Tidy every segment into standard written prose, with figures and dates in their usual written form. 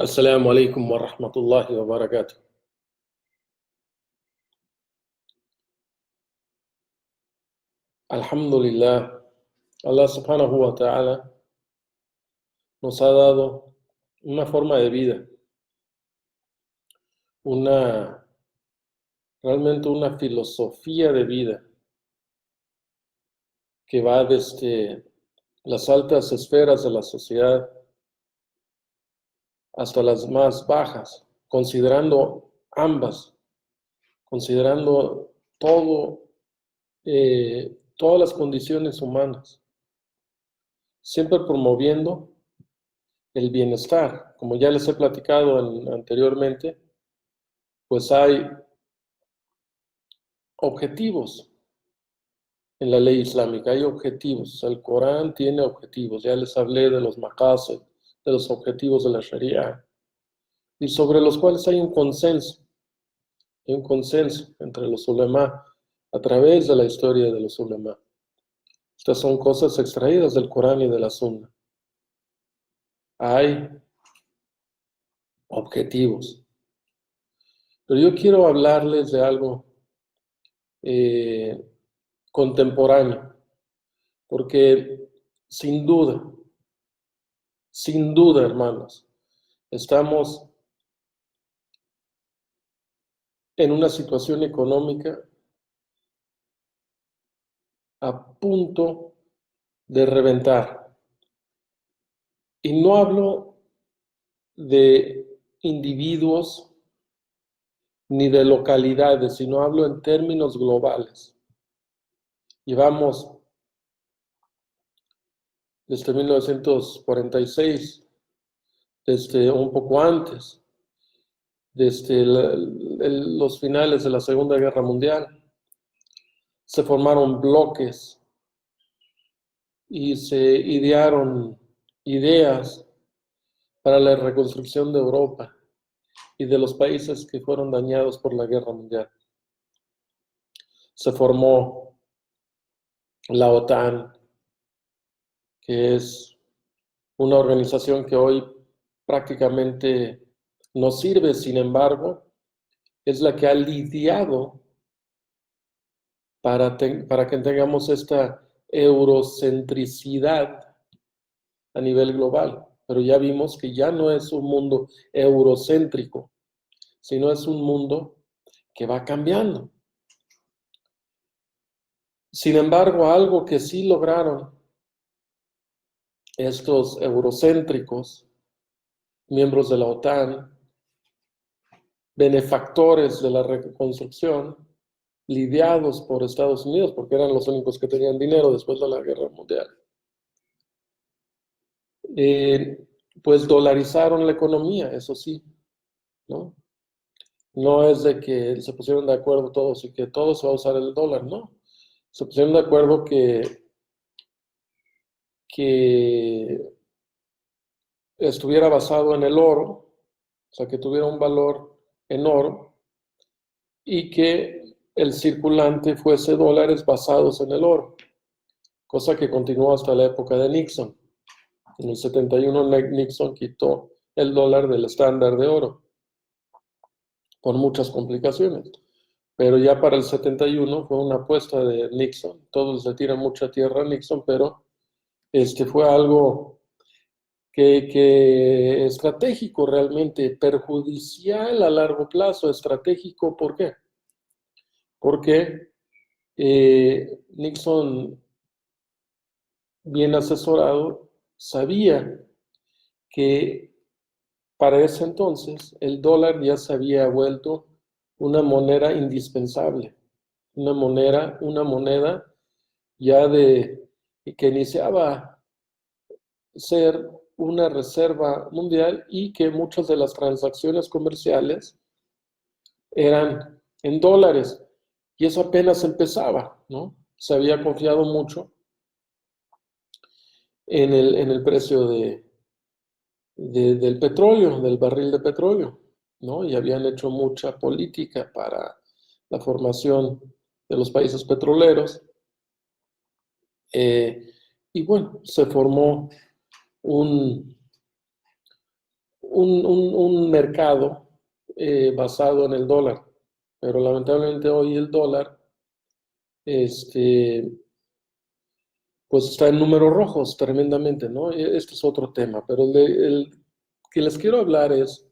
Assalamu alaikum wa rahmatullahi wa barakatuh. Alhamdulillah, Allah subhanahu wa ta'ala nos ha dado una forma de vida, una, realmente una filosofía de vida que va desde las altas esferas de la sociedad hasta las más bajas, considerando ambas, considerando todas las condiciones humanas, siempre promoviendo el bienestar. Como ya les he platicado anteriormente, pues hay objetivos en la ley islámica, hay objetivos. El Corán tiene objetivos, ya les hablé de los maqasid, de los objetivos de la Sharia, y sobre los cuales hay un consenso entre los ulema a través de la historia de los ulema. Estas son cosas extraídas del Corán y de la Sunna. Hay objetivos. Pero yo quiero hablarles de algo contemporáneo, porque sin duda, hermanos, estamos en una situación económica a punto de reventar. Y no hablo de individuos ni de localidades, sino hablo en términos globales. Llevamos desde 1946, desde un poco antes, desde los finales de la Segunda Guerra Mundial, se formaron bloques y se idearon ideas para la reconstrucción de Europa y de los países que fueron dañados por la Guerra Mundial. Se formó la OTAN, que es una organización que hoy prácticamente no sirve, sin embargo, es la que ha lidiado para que tengamos esta eurocentricidad a nivel global. Pero ya vimos que ya no es un mundo eurocéntrico, sino es un mundo que va cambiando. Sin embargo, algo que sí lograron estos eurocéntricos, miembros de la OTAN, benefactores de la reconstrucción, lidiados por Estados Unidos, porque eran los únicos que tenían dinero después de la Guerra Mundial, pues dolarizaron la economía, eso sí, ¿no? No es de que se pusieron de acuerdo todos y que todos se va a usar el dólar, no. Se pusieron de acuerdo que estuviera basado en el oro, o sea, que tuviera un valor en oro, y que el circulante fuese dólares basados en el oro, cosa que continuó hasta la época de Nixon. En el 71 Nixon quitó el dólar del estándar de oro, por muchas complicaciones. Pero ya para el 71 fue una apuesta de Nixon. Todos le tiran mucha tierra a Nixon, pero fue algo que estratégico realmente, perjudicial a largo plazo. Estratégico, ¿por qué? Porque Nixon, bien asesorado, sabía que para ese entonces el dólar ya se había vuelto una moneda indispensable, una moneda ya que iniciaba a ser una reserva mundial y que muchas de las transacciones comerciales eran en dólares. Y eso apenas empezaba, ¿no? Se había confiado mucho en el precio del petróleo, del barril de petróleo, ¿no? Y habían hecho mucha política para la formación de los países petroleros. Y bueno, se formó un mercado basado en el dólar, pero lamentablemente hoy el dólar pues está en números rojos tremendamente, ¿no? Este es otro tema, pero el que les quiero hablar es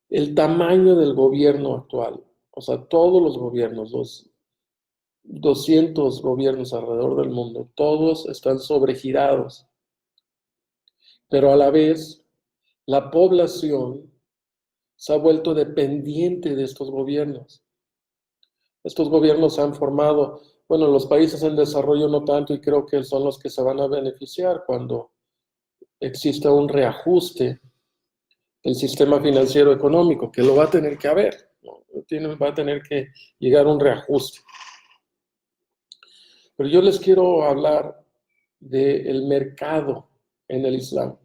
el tamaño del gobierno actual. O sea, todos los gobiernos, los 200 gobiernos alrededor del mundo, todos están sobregirados, pero a la vez la población se ha vuelto dependiente de estos gobiernos. Estos gobiernos han formado, bueno, los países en desarrollo no tanto, y creo que son los que se van a beneficiar cuando exista un reajuste del sistema financiero económico, que lo va a tener que haber, ¿no? Va a tener que llegar a un reajuste. Pero yo les quiero hablar del mercado en el Islam,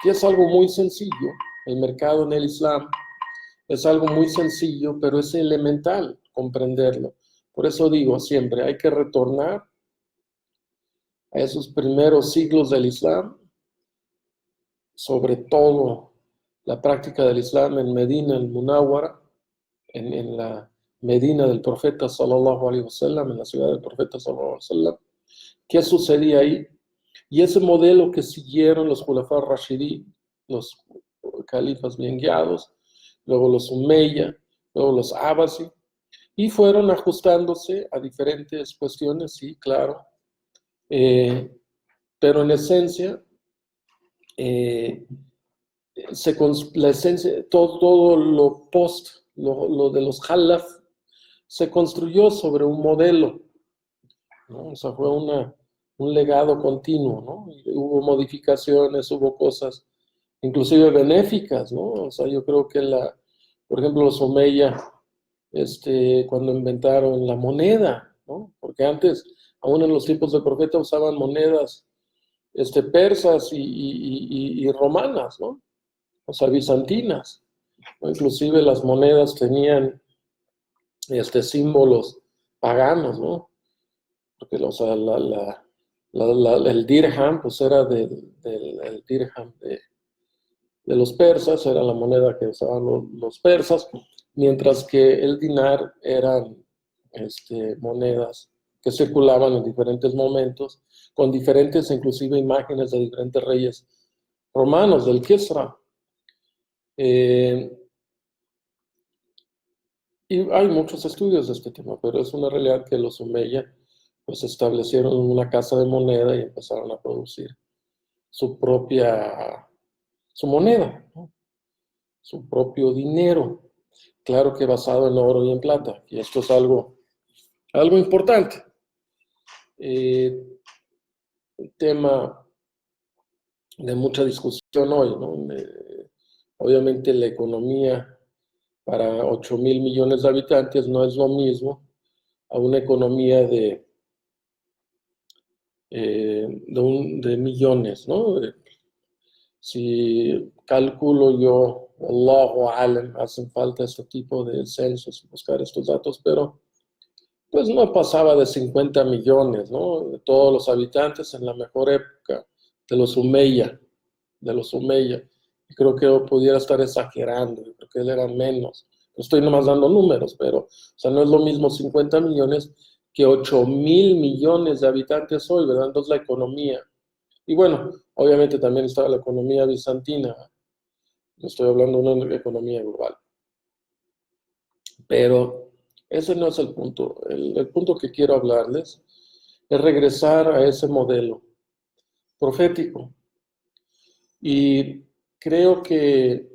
que es algo muy sencillo. El mercado en el Islam es algo muy sencillo, pero es elemental comprenderlo. Por eso digo siempre, hay que retornar a esos primeros siglos del Islam, sobre todo la práctica del Islam en Medina, el Munawwara, en la Medina del profeta sallallahu alaihi wasallam, en la ciudad del profeta sallallahu alaihi wasallam. ¿Qué sucedía ahí? Y ese modelo que siguieron los Khulafá Rashidí, los califas bien guiados, luego los Umayya, luego los Abbasi, y fueron ajustándose a diferentes cuestiones, sí, claro, pero en esencia, la esencia, todo lo post, lo de los Khalaf, se construyó sobre un modelo, ¿no? O sea, fue un legado continuo, ¿no? Y hubo modificaciones, hubo cosas, inclusive benéficas, ¿no? O sea, yo creo que por ejemplo, los Omeya, cuando inventaron la moneda, ¿no? Porque antes, aún en los tiempos del profeta, usaban monedas, persas y romanas, ¿no? O sea, bizantinas, ¿no? Inclusive las monedas tenían, símbolos paganos, ¿no? Porque o sea, el dirham, pues era el dirham de los persas, era la moneda que usaban los persas, mientras que el dinar eran monedas que circulaban en diferentes momentos, con diferentes, inclusive, imágenes de diferentes reyes romanos, del Kisra. Y hay muchos estudios de este tema, pero es una realidad que los Omeya pues establecieron una casa de moneda y empezaron a producir su moneda, ¿no? Su propio dinero, claro que basado en oro y en plata, y esto es algo importante. Tema de mucha discusión hoy, ¿no? Obviamente la economía para 8.000 millones de habitantes no es lo mismo a una economía de millones, ¿no? Si calculo yo, Allahu Alam, hacen falta este tipo de censos, buscar estos datos, pero pues no pasaba de 50 millones, ¿no? De todos los habitantes en la mejor época de los Umayya, Y creo que yo pudiera estar exagerando, yo creo que él era menos. No estoy nomás dando números, pero, o sea, no es lo mismo 50 millones que 8.000 millones de habitantes hoy, ¿verdad? Entonces la economía. Y bueno, obviamente también estaba la economía bizantina, no estoy hablando de una economía global. Pero ese no es el punto. El punto que quiero hablarles es regresar a ese modelo profético. Y creo que,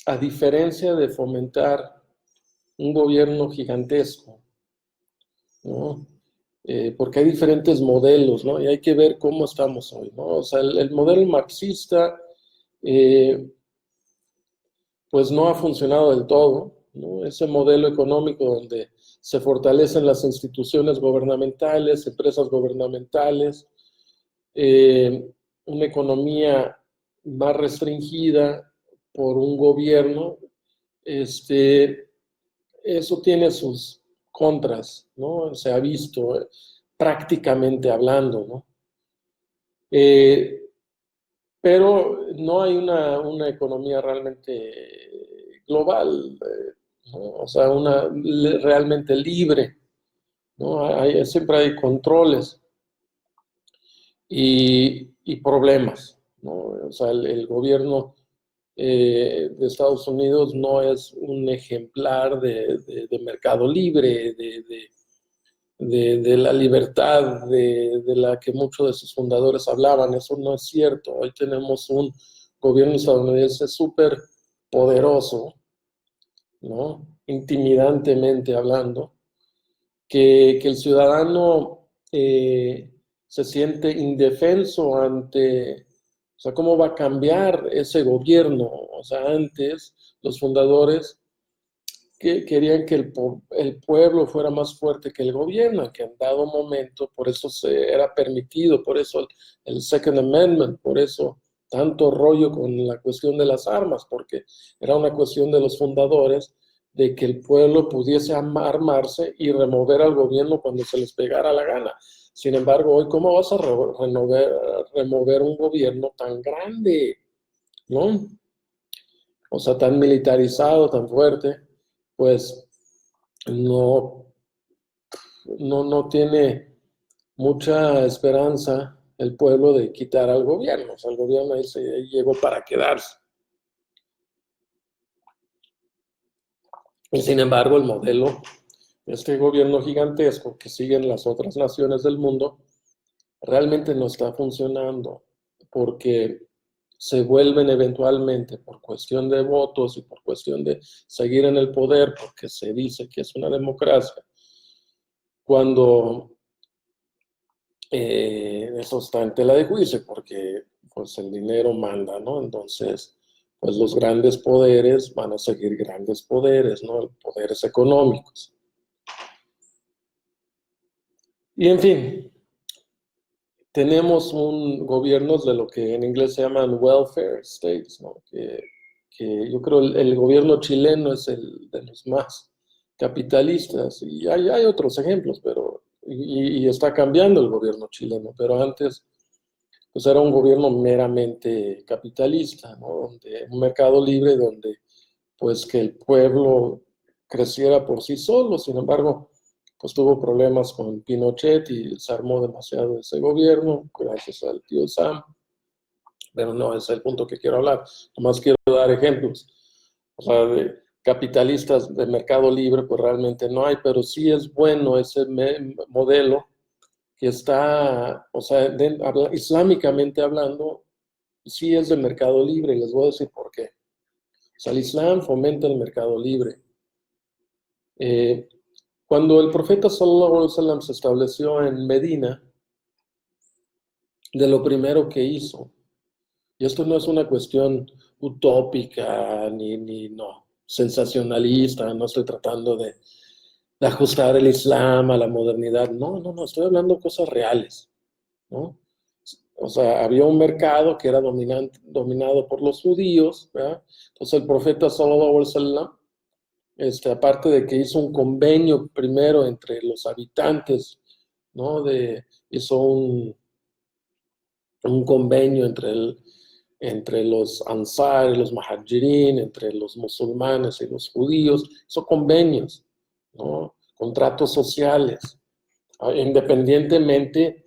a diferencia de fomentar un gobierno gigantesco, ¿no? Porque hay diferentes modelos, ¿no? Y hay que ver cómo estamos hoy, ¿no? O sea, el modelo marxista, pues no ha funcionado del todo, ¿no? Ese modelo económico donde se fortalecen las instituciones gubernamentales, empresas gubernamentales, una economía más restringida por un gobierno, eso tiene sus contras, ¿no? Se ha visto prácticamente hablando, ¿no? pero no hay una economía realmente global, ¿no? O sea, realmente libre, ¿no? Siempre hay controles y problemas, ¿no? O sea, el gobierno de Estados Unidos no es un ejemplar de mercado libre, de la libertad de la que muchos de sus fundadores hablaban. Eso no es cierto. Hoy tenemos un gobierno estadounidense súper poderoso, ¿no? Intimidantemente hablando, que el ciudadano se siente indefenso ante, o sea, cómo va a cambiar ese gobierno. O sea, antes los fundadores que querían que el pueblo fuera más fuerte que el gobierno, que en dado momento, por eso se era permitido, por eso el Second Amendment, por eso tanto rollo con la cuestión de las armas, porque era una cuestión de los fundadores de que el pueblo pudiese armarse y remover al gobierno cuando se les pegara la gana. Sin embargo, hoy, ¿cómo vas a remover un gobierno tan grande, ¿no? O sea, tan militarizado, tan fuerte, pues no, no tiene mucha esperanza el pueblo de quitar al gobierno. O sea, el gobierno ahí se llegó para quedarse. Y sin embargo, el modelo de este gobierno gigantesco que siguen las otras naciones del mundo realmente no está funcionando porque se vuelven eventualmente por cuestión de votos y por cuestión de seguir en el poder, porque se dice que es una democracia, cuando eso está en tela de juicio, porque pues el dinero manda, ¿no? Entonces, pues los grandes poderes van a seguir grandes poderes, ¿no? Poderes económicos. Y en fin, tenemos un gobiernos de lo que en inglés se llaman welfare states, ¿no? Que yo creo el gobierno chileno es el de los más capitalistas, y hay otros ejemplos, pero y está cambiando el gobierno chileno, pero antes pues era un gobierno meramente capitalista, ¿no? Donde, un mercado libre donde pues que el pueblo creciera por sí solo. Sin embargo, pues tuvo problemas con Pinochet y se armó demasiado ese gobierno, gracias al tío Sam, pero no es el punto que quiero hablar. Nomás quiero dar ejemplos. O sea, de capitalistas de mercado libre, pues realmente no hay, pero sí es bueno ese modelo que está, o sea, islámicamente hablando, sí es de mercado libre, y les voy a decir por qué. O sea, el Islam fomenta el mercado libre. Eh, Cuando el profeta sallallahu alaihi wasallam se estableció en Medina, de lo primero que hizo, y esto no es una cuestión utópica ni no, sensacionalista, no estoy tratando de ajustar el Islam a la modernidad, no, estoy hablando de cosas reales, ¿no? O sea, había un mercado que era dominado por los judíos, ¿verdad? Entonces el profeta sallallahu alaihi wasallam, aparte de que hizo un convenio primero entre los habitantes, ¿no? Hizo un convenio entre los ansar y los muhajirin, entre los musulmanes y los judíos, hizo convenios, ¿no? Contratos sociales, independientemente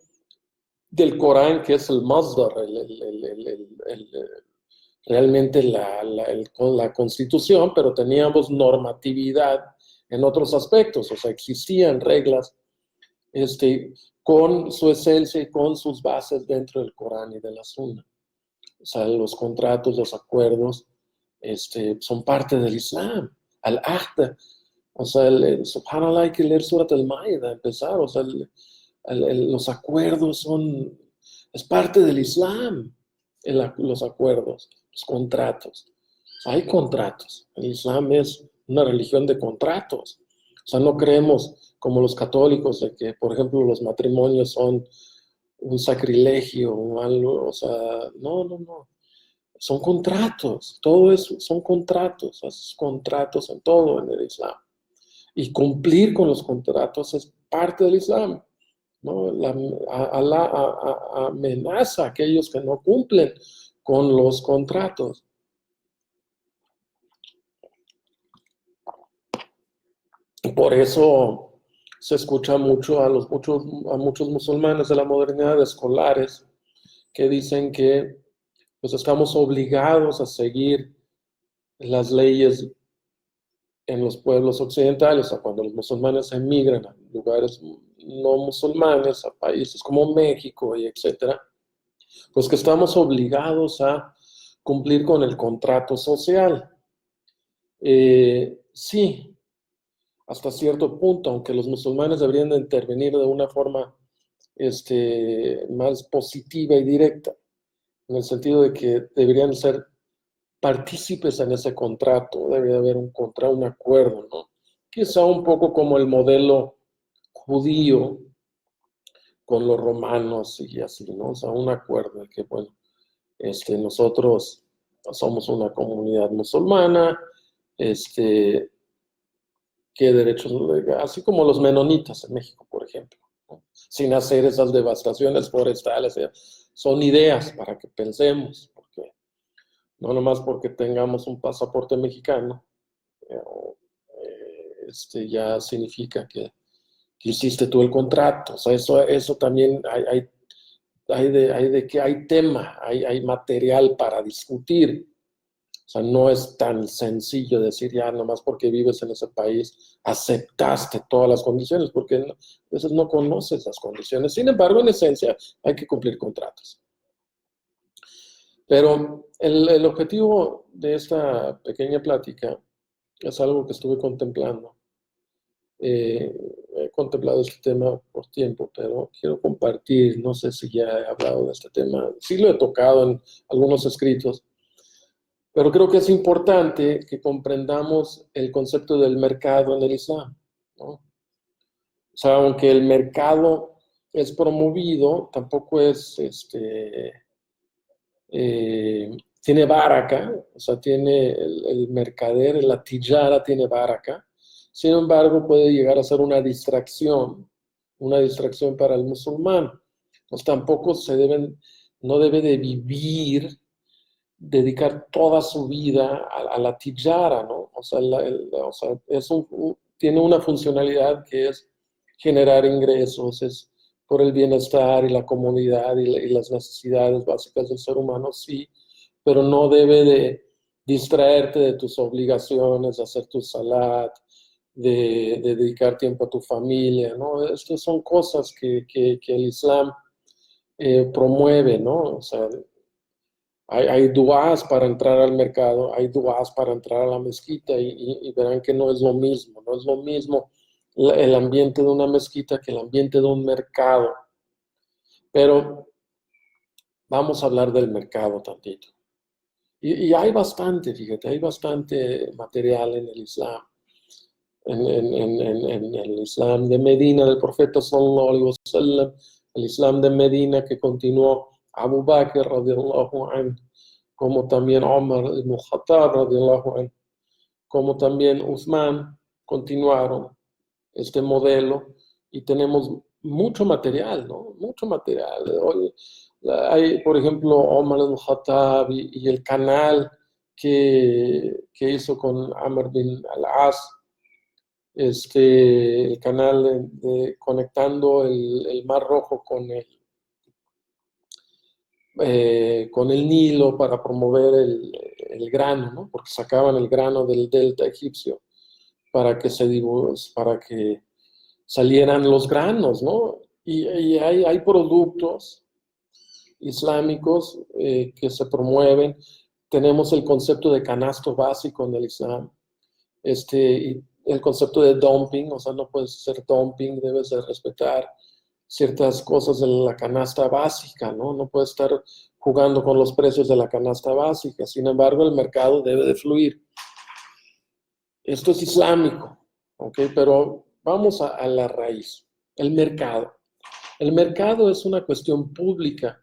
del Corán, que es el masdar, realmente la constitución, pero teníamos normatividad en otros aspectos, o sea, existían reglas con su esencia y con sus bases dentro del Corán y de la Sunna. O sea, los contratos, los acuerdos, son parte del Islam. Al-Ahd, o sea, subhanallah, hay que leer Surat al-Maida, empezar, o sea, los acuerdos es parte del Islam, los acuerdos, los contratos. Hay contratos. El Islam es una religión de contratos. O sea, no creemos como los católicos de que, por ejemplo, los matrimonios son un sacrilegio o algo. O sea, no. Son contratos. Todo eso son contratos. Haces contratos en todo en el Islam. Y cumplir con los contratos es parte del Islam, ¿no? Alá amenaza a aquellos que no cumplen con los contratos. Por eso se escucha mucho a muchos musulmanes de la modernidad, escolares, que dicen que pues estamos obligados a seguir las leyes en los pueblos occidentales, o cuando los musulmanes emigran a lugares no musulmanes, a países como México y etcétera, pues que estamos obligados a cumplir con el contrato social. Sí, hasta cierto punto, aunque los musulmanes deberían de intervenir de una forma más positiva y directa, en el sentido de que deberían ser partícipes en ese contrato, debería haber un acuerdo, ¿no? Quizá un poco como el modelo judío con los romanos y así, ¿no? O sea, un acuerdo de que, bueno, nosotros somos una comunidad musulmana, qué derechos, así como los menonitas en México, por ejemplo, ¿no? Sin hacer esas devastaciones forestales, son ideas para que pensemos, porque no nomás porque tengamos un pasaporte mexicano, eh, ya significa que hiciste tú el contrato. O sea, eso también hay de que hay tema, hay material para discutir. O sea, no es tan sencillo decir ya nomás porque vives en ese país aceptaste todas las condiciones, porque a veces no conoces las condiciones. Sin embargo, en esencia, hay que cumplir contratos. Pero el objetivo de esta pequeña plática es algo que estuve contemplando. He contemplado este tema por tiempo, pero quiero compartir, no sé si ya he hablado de este tema, sí lo he tocado en algunos escritos, pero creo que es importante que comprendamos el concepto del mercado en el Islam, ¿no? O sea, aunque el mercado es promovido, tampoco es, tiene baraka, o sea, tiene el mercader, la tijara tiene baraka, sin embargo puede llegar a ser una distracción para el musulmán. Pues tampoco no debe de vivir, dedicar toda su vida a la tijara, ¿no? O sea, tiene una funcionalidad que es generar ingresos, es por el bienestar y la comunidad y las necesidades básicas del ser humano, sí, pero no debe de distraerte de tus obligaciones, de hacer tu salat, de dedicar tiempo a tu familia, ¿no? Estas son cosas que el Islam promueve, ¿no? O sea, hay duás para entrar al mercado, hay duás para entrar a la mezquita y verán que no es lo mismo, no es lo mismo el ambiente de una mezquita que el ambiente de un mercado. Pero vamos a hablar del mercado tantito. Y hay bastante, fíjate, hay bastante material en el Islam, en el Islam de Medina, del profeta sallallahu alaihi wasallam, el Islam de Medina que continuó Abu Bakr radiallahu anhu, como también Omar ibn Khattab radiallahu anhu, como también Uthman, continuaron este modelo y tenemos mucho material, ¿no? Mucho material. Hoy, hay, por ejemplo, Omar ibn Khattab y el canal que hizo con Amr bin al-As, el canal conectando el Mar Rojo con el Nilo para promover el grano, ¿no? Porque sacaban el grano del delta egipcio para que para que salieran los granos, ¿no? Y hay productos islámicos que se promueven. Tenemos el concepto de canasto básico en el Islam, y el concepto de dumping, o sea, no puedes hacer dumping, debes de respetar ciertas cosas de la canasta básica, ¿no? No puedes estar jugando con los precios de la canasta básica. Sin embargo, el mercado debe de fluir. Esto es islámico, ¿ok? Pero vamos a la raíz, el mercado. El mercado es una cuestión pública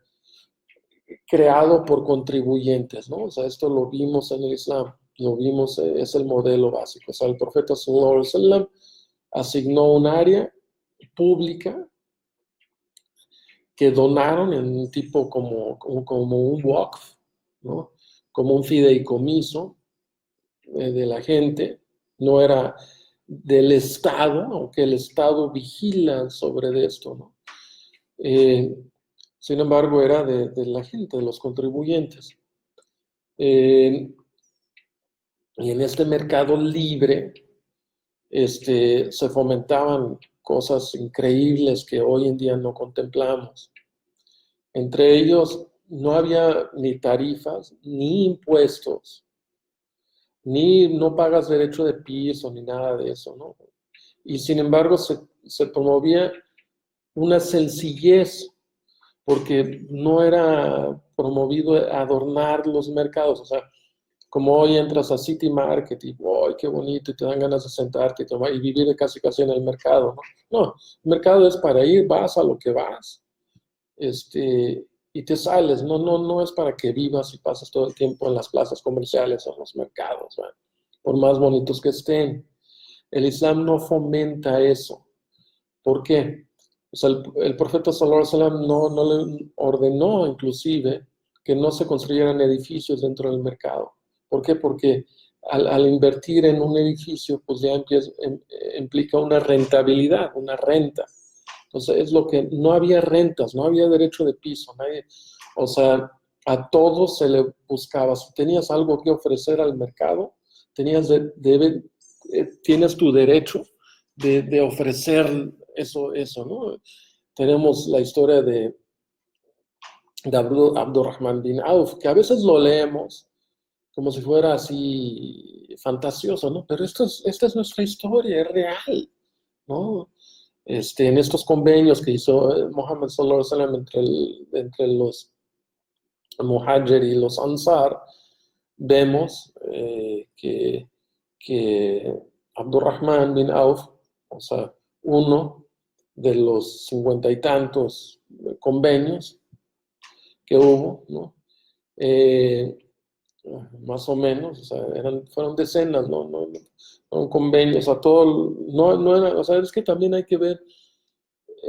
creado por contribuyentes, ¿no? O sea, esto lo vimos en el Islam, lo vimos, es el modelo básico. O sea, el profeta sallallahu alaihi wasallam asignó un área pública que donaron en un tipo como un waqf, ¿no? Como un fideicomiso de la gente, no era del Estado, aunque el Estado vigila sobre esto, ¿no? Eh, Sin embargo, era de la gente, de los contribuyentes. Eh, y en este mercado libre se fomentaban cosas increíbles que hoy en día no contemplamos. Entre ellos, no había ni tarifas, ni impuestos, ni no pagas derecho de piso, ni nada de eso, ¿no? Y sin embargo, se promovía una sencillez, porque no era promovido adornar los mercados. O sea, como hoy entras a City Market y, ¡ay, qué bonito! Y te dan ganas de sentarte y, tomar, y vivir casi en el mercado, ¿no? No, el mercado es para ir, vas a lo que vas, y te sales. No es para que vivas y pases todo el tiempo en las plazas comerciales o en los mercados, ¿verdad? Por más bonitos que estén. El Islam no fomenta eso. ¿Por qué? O sea, el profeta Sallallahu Alaihi Wasallam no le ordenó inclusive que no se construyeran edificios dentro del mercado. ¿Por qué? Porque al invertir en un edificio, pues ya implica una rentabilidad, una renta. Entonces es lo que no había rentas, no había derecho de piso, nadie, o sea, a todos se le buscaba. Si tenías algo que ofrecer al mercado, tienes tu derecho de ofrecer eso, ¿no? Tenemos la historia de Abdurrahman bin Auf, que a veces lo leemos como si fuera así fantasioso, ¿no? Pero esta es nuestra historia, es real, ¿no? En estos convenios que hizo Muhammad sallallahu alaihi wasallam entre los Muhajir y los Ansar, vemos que Abdurrahman bin Auf, o sea, uno de los 50 y tantos convenios que hubo, ¿no? Eh, Más o menos, o sea, fueron decenas, fueron convenios, a todo, no era, o sea, es que también hay que ver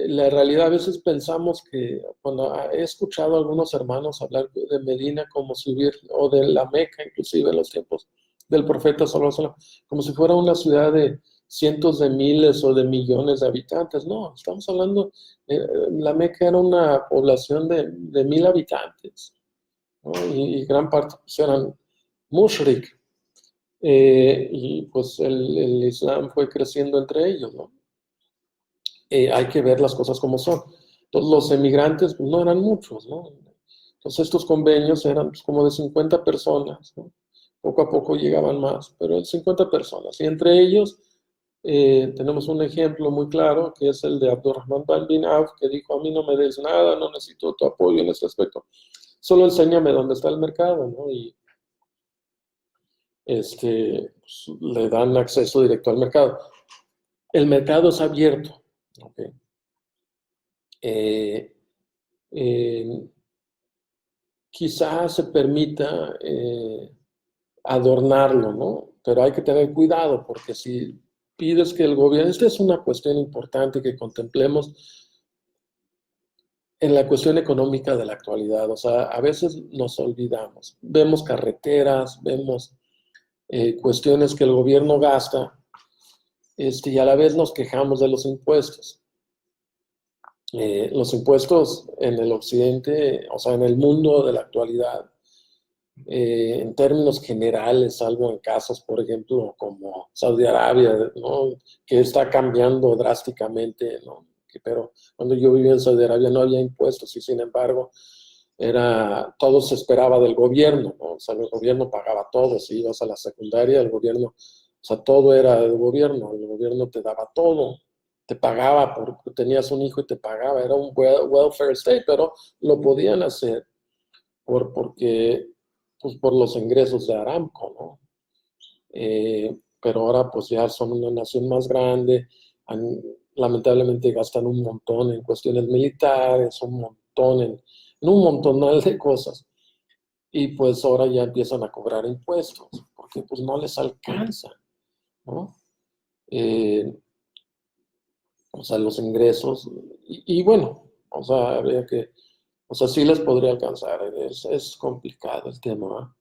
la realidad. A veces pensamos que, cuando he escuchado a algunos hermanos hablar de Medina como si hubiera, o de la Meca, inclusive en los tiempos del profeta sallallahu alaihi wasallam, como si fuera una ciudad de cientos de miles o de millones de habitantes. No, estamos hablando, la Meca era una población de 1000 habitantes, ¿no? Y gran parte pues, eran mushrik, y pues el Islam fue creciendo entre ellos, ¿no? Hay que ver las cosas como son. Entonces, los emigrantes pues, no eran muchos, ¿no? Entonces, estos convenios eran pues, como de 50 personas, ¿no? Poco a poco llegaban más, pero 50 personas. Y entre ellos tenemos un ejemplo muy claro, que es el de Abdurrahman bin Auf, que dijo: a mí no me des nada, no necesito tu apoyo en este aspecto, solo enséñame dónde está el mercado, ¿no? Y pues, le dan acceso directo al mercado. El mercado es abierto, ¿ok? Eh, eh, Quizás se permita adornarlo, ¿no? Pero hay que tener cuidado, porque si pides que el gobierno, esta es una cuestión importante que contemplemos en la cuestión económica de la actualidad. O sea, a veces nos olvidamos, vemos carreteras, vemos cuestiones que el gobierno gasta, y a la vez nos quejamos de los impuestos. Los impuestos en el occidente, o sea, en el mundo de la actualidad, en términos generales, salvo en casos, por ejemplo, como Saudi Arabia, ¿no? Que está cambiando drásticamente, ¿no? Pero cuando yo vivía en Saudi Arabia no había impuestos, y sin embargo todo se esperaba del gobierno, ¿no? O sea, el gobierno pagaba todo. Si ibas a la secundaria, el gobierno, o sea, todo era del gobierno, el gobierno te daba todo, te pagaba porque tenías un hijo y te pagaba, era un welfare state, pero lo podían hacer porque, pues, por los ingresos de Aramco, ¿no? Pero ahora pues ya son una nación más grande, lamentablemente gastan un montón en cuestiones militares, un montón en un montonal de cosas, y pues ahora ya empiezan a cobrar impuestos, porque pues no les alcanza, ¿no? Eh, o sea, los ingresos, y bueno, o sea, habría que O sea, sí les podría alcanzar, es complicado el tema, ¿va?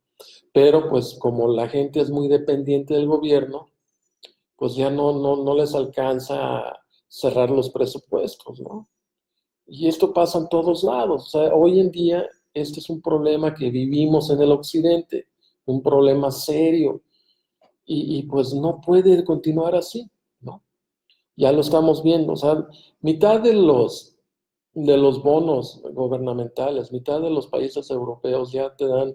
Pero pues como la gente es muy dependiente del gobierno, pues ya no les alcanza a cerrar los presupuestos, ¿no? Y esto pasa en todos lados. O sea, hoy en día este es un problema que vivimos en el occidente, un problema serio, y pues no puede continuar así, ¿no? Ya lo estamos viendo. O sea, mitad de los bonos gubernamentales, mitad de los países europeos ya te dan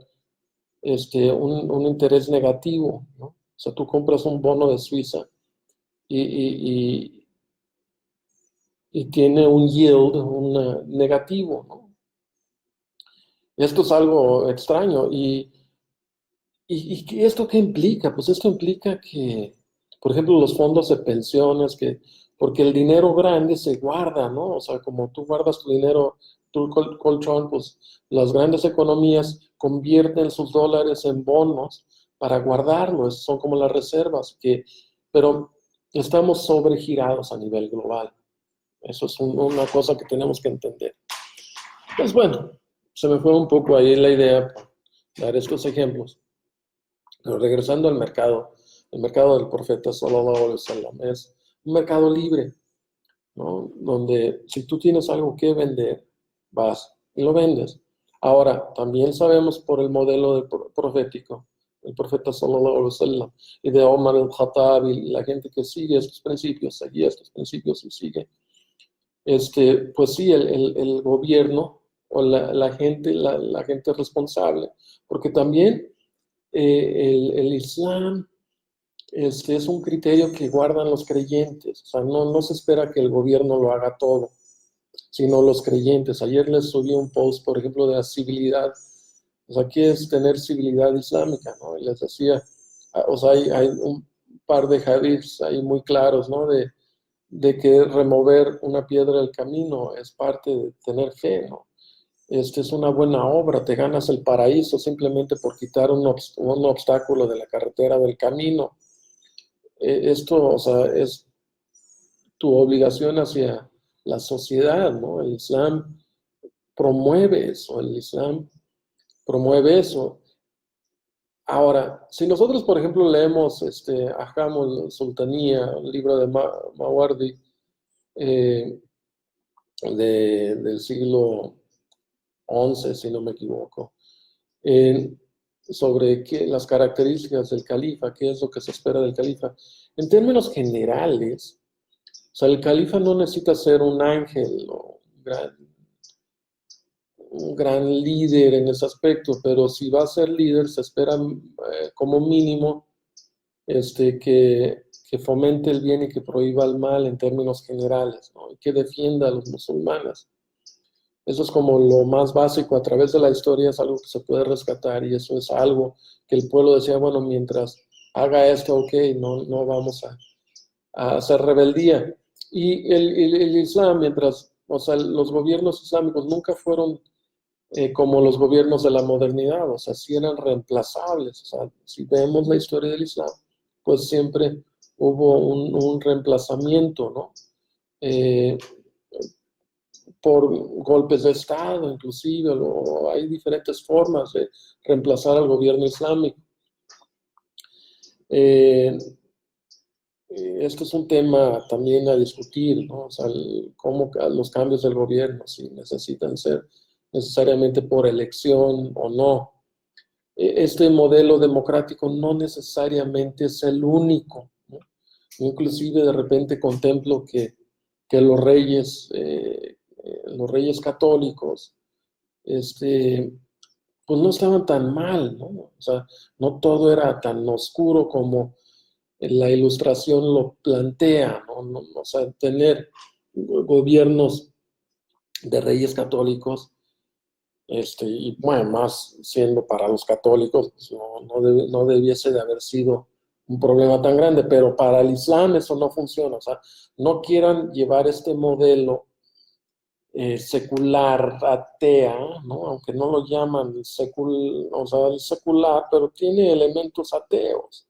un interés negativo, ¿no? O sea, tú compras un bono de Suiza y, y tiene un yield, negativo, ¿no? Esto es algo extraño. ¿Y esto qué implica? Pues esto implica que, por ejemplo, los fondos de pensiones, porque el dinero grande se guarda, ¿no? O sea, como tú guardas tu dinero, tu colchón, pues las grandes economías convierten sus dólares en bonos para guardarlos, son como las reservas, pero estamos sobregirados a nivel global. Eso es una cosa que tenemos que entender. Pues bueno, se me fue un poco ahí la idea por dar estos ejemplos. Pero regresando al mercado, el mercado del profeta sallallahu alaihi wasallam es un mercado libre, ¿no? Donde si tú tienes algo que vender, vas y lo vendes. Ahora, también sabemos por el modelo profético, el profeta sallallahu alaihi wasallam, y de Omar al-Khattab y la gente que sigue estos principios, seguía estos principios y sigue, pues sí, el gobierno o la gente responsable, porque también el Islam es un criterio que guardan los creyentes. O sea, no se espera que el gobierno lo haga todo, sino los creyentes. Ayer les subí un post, por ejemplo, de la civilidad. O sea, ¿qué es tener civilidad islámica? ¿No? Y les decía, o sea, hay un par de hadiths ahí muy claros, ¿no? De que remover una piedra del camino es parte de tener fe, ¿no? Es una buena obra, te ganas el paraíso simplemente por quitar un obstáculo de la carretera del camino. Esto, o sea, es tu obligación hacia la sociedad, ¿no? El Islam promueve eso, el Islam promueve eso. Ahora, si nosotros, por ejemplo, leemos Ahkam Sultanía, un libro de Mawardi, eh, del siglo XI, si no me equivoco, eh, sobre las características del califa, qué es lo que se espera del califa. En términos generales, o sea, el califa no necesita ser un ángel o un gran líder en ese aspecto, pero si va a ser líder, se espera como mínimo que fomente el bien y que prohíba el mal en términos generales, ¿no? Y que defienda a los musulmanes. Eso es como lo más básico. A través de la historia es algo que se puede rescatar y eso es algo que el pueblo decía, bueno, mientras haga esto, ok, no vamos a hacer rebeldía. Y el Islam, o sea, los gobiernos islámicos nunca fueron como los gobiernos de la modernidad, o sea, sí eran reemplazables. O sea, si vemos la historia del Islam, pues siempre hubo un reemplazamiento, ¿no? Eh, por golpes de Estado, inclusive, hay diferentes formas de reemplazar al gobierno islámico. Eh, Esto es un tema también a discutir, ¿no? O sea, cómo los cambios del gobierno, si necesitan ser necesariamente por elección o no. Este modelo democrático no necesariamente es el único, ¿no? Inclusive de repente contemplo que los reyes católicos, pues no estaban tan mal, ¿no? O sea, no todo era tan oscuro como la ilustración lo plantea, ¿no? O sea, tener gobiernos de reyes católicos, y bueno, más siendo para los católicos, pues no debiese de haber sido un problema tan grande, pero para el Islam eso no funciona. O sea, no quieran llevar este modelo secular, atea, ¿no? Aunque no lo llaman o sea, el secular, pero tiene elementos ateos,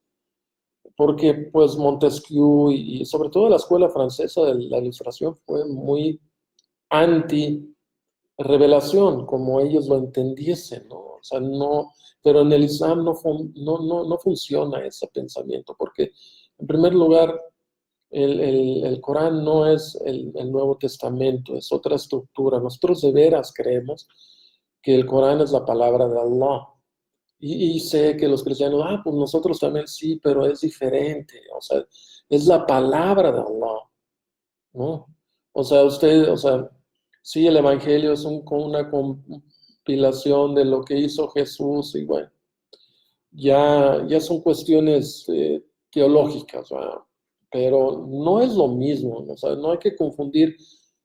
porque pues Montesquieu y sobre todo la escuela francesa de la Ilustración fue muy anti revelación, como ellos lo entendiesen, ¿no? O sea, no, pero en el Islam no funciona ese pensamiento, porque en primer lugar, el Corán no es el Nuevo Testamento, es otra estructura. Nosotros de veras creemos que el Corán es la palabra de Allah. Y sé que los cristianos, pues nosotros también sí, pero es diferente. O sea, es la palabra de Allah, ¿no? O sea, sí, el Evangelio es una compilación de lo que hizo Jesús y bueno, ya son cuestiones teológicas, ¿verdad? Pero no es lo mismo, ¿no? O sea, no hay que confundir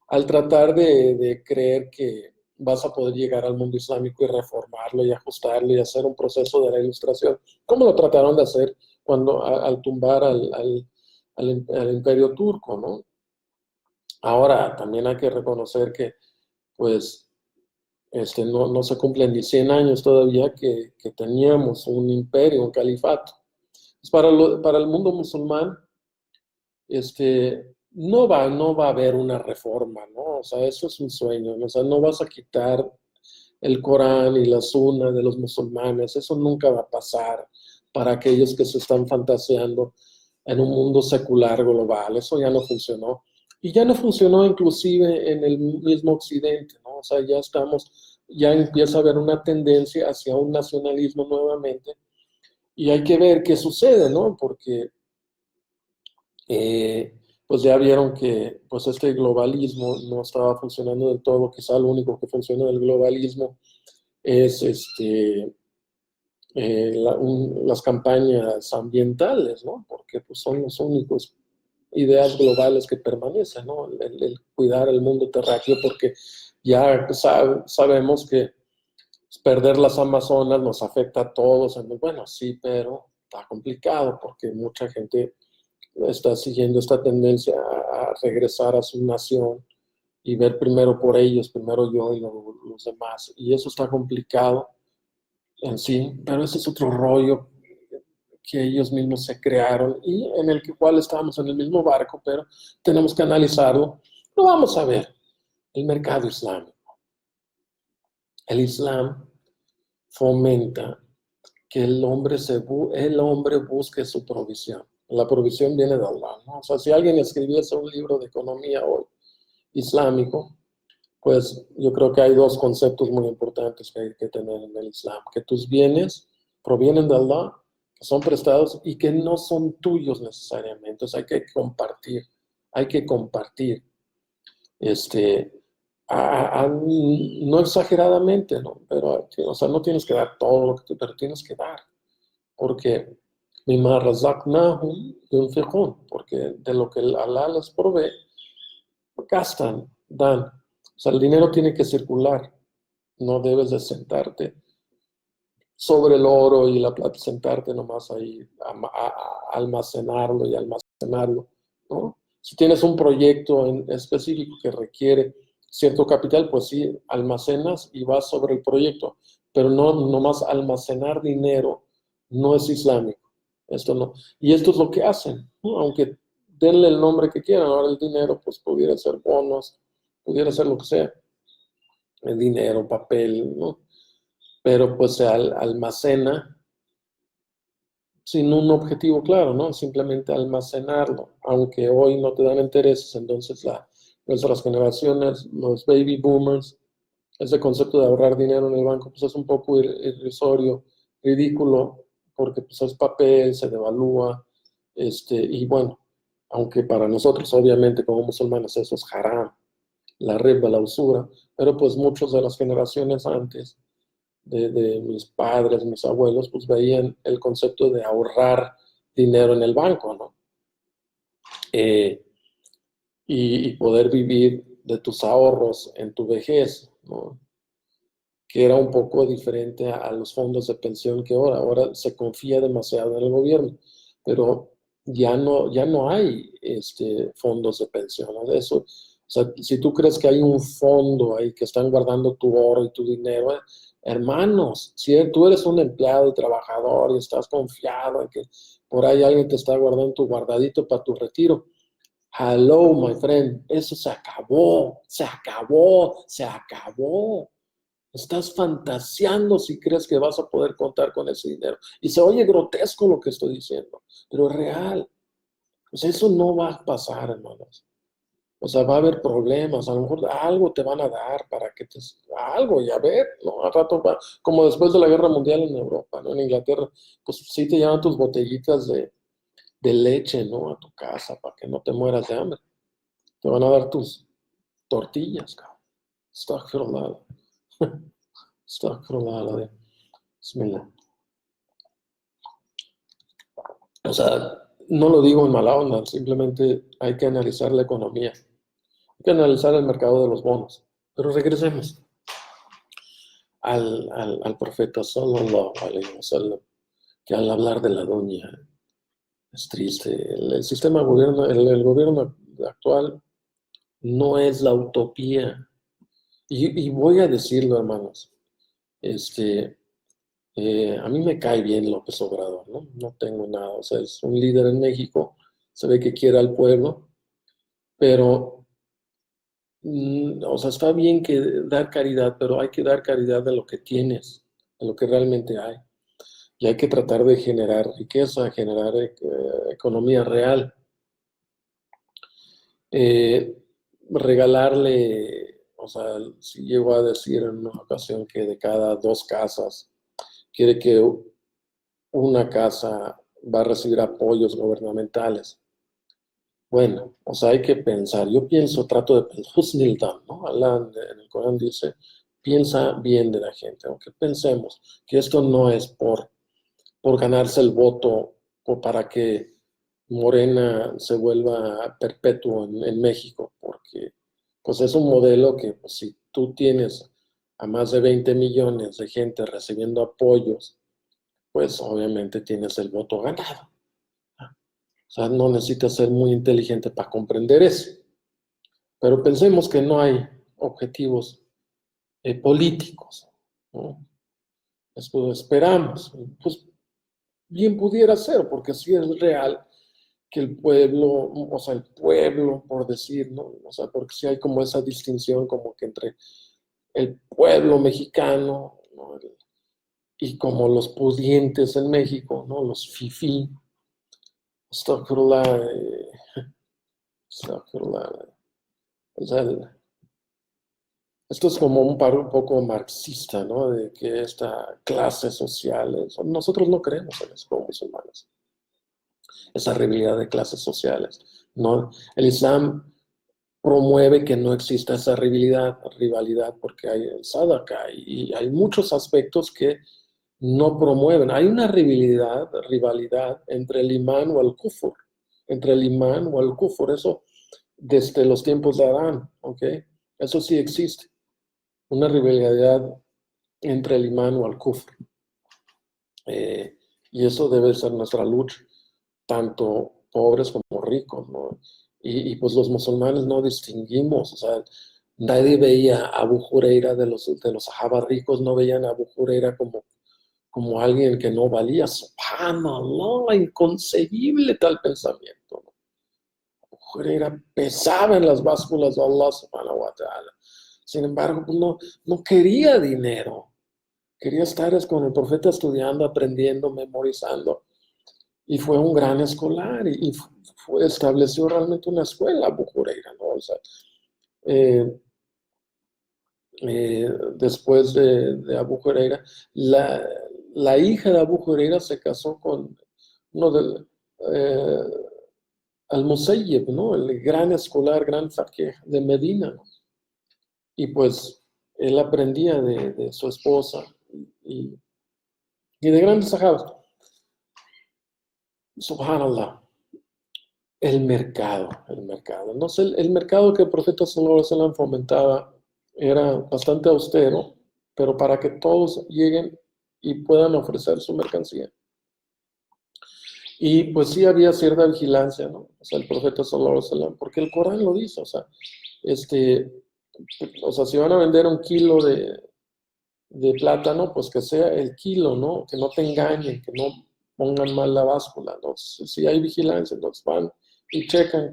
al tratar de creer que vas a poder llegar al mundo islámico y reformarlo y ajustarlo y hacer un proceso de la ilustración, como lo trataron de hacer al tumbar al imperio turco, ¿no? Ahora, también hay que reconocer que, pues, no se cumplen ni 100 años todavía que teníamos un imperio, un califato. Pues para el mundo musulmán, no va a haber una reforma, ¿no? O sea, eso es un sueño, ¿no? O sea, no vas a quitar el Corán y la Sunna de los musulmanes, eso nunca va a pasar para aquellos que se están fantaseando en un mundo secular global, eso ya no funcionó. Y ya no funcionó inclusive en el mismo Occidente, ¿no? O sea, ya empieza a haber una tendencia hacia un nacionalismo nuevamente y hay que ver qué sucede, ¿no? Porque pues ya vieron que pues este globalismo no estaba funcionando del todo, quizá lo único que funciona del globalismo es las campañas ambientales, ¿no? Porque pues, son los únicos ideas globales que permanecen, ¿no? El cuidar el mundo terráqueo, porque ya sabemos que perder las Amazonas nos afecta a todos. Bueno, sí, pero está complicado porque mucha gente está siguiendo esta tendencia a regresar a su nación y ver primero por ellos, primero yo y luego los demás. Y eso está complicado en sí, pero ese es otro rollo que ellos mismos se crearon y en el cual estábamos en el mismo barco, pero tenemos que analizarlo. Lo vamos a ver. El mercado islámico. El Islam fomenta que el hombre busque su provisión. La provisión viene de Allah, ¿no? O sea, si alguien escribiese un libro de economía hoy islámico, pues yo creo que hay dos conceptos muy importantes que hay que tener en el Islam, que tus bienes provienen de Allah, que son prestados y que no son tuyos necesariamente. Entonces hay que compartir, este, no exageradamente, ¿no? Pero, o sea, no tienes que dar todo lo que tú, pero tienes que dar, porque mimma razaqnahum yunfiqun, porque de lo que Allah les provee, gastan, dan. O sea, el dinero tiene que circular. No debes de sentarte sobre el oro y la plata, sentarte nomás ahí a almacenarlo y almacenarlo, ¿no? Si tienes un proyecto en específico que requiere cierto capital, pues sí, almacenas y vas sobre el proyecto, pero no nomás almacenar dinero no es islámico. Esto no. Y esto es lo que hacen, ¿no? Aunque denle el nombre que quieran, ahora el dinero pues pudiera ser bonos, pudiera ser lo que sea, el dinero, papel, ¿no? Pero pues se almacena sin un objetivo claro, ¿no? Simplemente almacenarlo, aunque hoy no te dan intereses, entonces nuestras generaciones, los baby boomers, ese concepto de ahorrar dinero en el banco, pues es un poco irrisorio, ridículo, porque pues es papel, se devalúa, y bueno, aunque para nosotros obviamente como musulmanes eso es haram, la riba, la usura, pero pues muchos de las generaciones antes de mis padres, mis abuelos, pues veían el concepto de ahorrar dinero en el banco, ¿no? Eh, y poder vivir de tus ahorros en tu vejez, ¿no? Que era un poco diferente a los fondos de pensión que ahora. Ahora se confía demasiado en el gobierno, pero ya no hay fondos de pensión, ¿no? Eso, o sea, si tú crees que hay un fondo ahí que están guardando tu oro y tu dinero, hermanos, si tú eres un empleado y trabajador y estás confiado en que por ahí alguien te está guardando tu guardadito para tu retiro, Hello, my friend, eso se acabó, se acabó, se acabó. Estás fantaseando si crees que vas a poder contar con ese dinero. Y se oye grotesco lo que estoy diciendo, pero es real. Pues eso no va a pasar, hermanos. O sea, va a haber problemas, a lo mejor algo te van a dar para que te... Algo, y a ver, ¿no? Al rato va, como después de la Guerra Mundial en Europa, ¿no? En Inglaterra, pues sí te llevan tus botellitas de leche, ¿no? A tu casa para que no te mueras de hambre. Te van a dar tus tortillas, cabrón. Astaghfirullah. Astaghfirullah. Bismillah. O sea, no lo digo en mala onda, simplemente hay que analizar la economía, hay que analizar el mercado de los bonos. Pero regresemos al profeta sallallahu alaihi wasallam, que al hablar de la doña es triste. El sistema de gobierno, el gobierno actual no es la utopía. Y voy a decirlo, hermanos, este, a mí me cae bien López Obrador, ¿no? No tengo nada, o sea, es un líder en México, se ve que quiere al pueblo, pero, o sea, está bien que dar caridad, pero hay que dar caridad de lo que tienes, de lo que realmente hay. Y hay que tratar de generar riqueza, generar economía real. Eh, regalarle, o sea, si llego a decir en una ocasión que de cada 2 casas, quiere que una casa va a recibir apoyos gubernamentales. Bueno, o sea, hay que pensar. Yo pienso, trato de pensar, Husnildan, ¿no? Allah en el Corán dice, piensa bien de la gente, aunque pensemos que esto no es por ganarse el voto o para que Morena se vuelva perpetuo en México, porque pues es un modelo que pues, si tú tienes a más de 20 millones de gente recibiendo apoyos, pues obviamente tienes el voto ganado. O sea, no necesitas ser muy inteligente para comprender eso. Pero pensemos que no hay objetivos políticos, ¿no? Eso esperamos. Pues bien pudiera ser, porque sí es real que el pueblo, o sea, el pueblo, por decir, ¿no? O sea, porque sí hay como esa distinción como que entre el pueblo mexicano, ¿no? Y como los pudientes en México, ¿no? Los fifí, Astaghfirullah, astaghfirullah. O sea, esto es como un poco marxista, ¿no? De que esta clase social, nosotros no creemos en eso como musulmanes, esa rivalidad de clases sociales, ¿no? El Islam promueve que no exista esa rivalidad porque hay el sadaka y hay muchos aspectos que no promueven. Hay una rivalidad entre el imán o el kufur, entre el imán o el kufur, eso desde los tiempos de Adán, ¿ok? Eso sí existe, una rivalidad entre el imán o el kufr. Y eso debe ser nuestra lucha, tanto pobres como ricos, ¿no? Pues los musulmanes no distinguimos, o sea, nadie veía a Abu Huraira de los sahaba ricos, no veían a Abu Huraira como alguien que no valía. Subhanallah, inconcebible tal pensamiento, ¿no? Abu Huraira pesaba en las básculas de Allah subhanahu wa ta'ala. Sin embargo, pues no quería dinero. Quería estar con el profeta estudiando, aprendiendo, memorizando. Y fue un gran escolar y estableció realmente una escuela, Abu Huraira, ¿no? O sea, eh, después de Abu Huraira, la hija de Abu Huraira se casó con uno del Al-Musayyib, ¿no? El gran escolar, gran faqih de Medina, ¿no? Y pues él aprendía de su esposa y, y de grandes sahabas. Subhanallah. El mercado. No sé, el mercado que el profeta sallallahu alaihi wasallam fomentaba era bastante austero, pero para que todos lleguen y puedan ofrecer su mercancía. Y pues sí había cierta vigilancia, ¿no? O sea, el profeta sallallahu alaihi wasallam, porque el Corán lo dice, este, o sea, si van a vender 1 kilo de plátano, pues que sea el kilo, ¿no? Que no te engañen, que no pongan mal la báscula, ¿no? Si hay vigilancia, entonces van y checan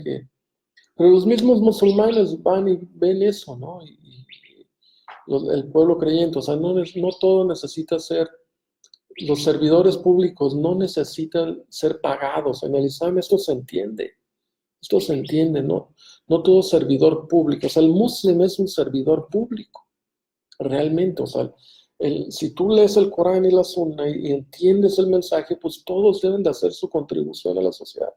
Pero los mismos musulmanes van y ven eso, ¿no? El pueblo creyente, o sea, no todo necesita ser, los servidores públicos no necesitan ser pagados. En el Islam esto se entiende, ¿no? No todo servidor público, o sea, el musulmán es un servidor público, realmente, o sea, si tú lees el Corán y la Sunna y entiendes el mensaje, pues todos deben de hacer su contribución a la sociedad.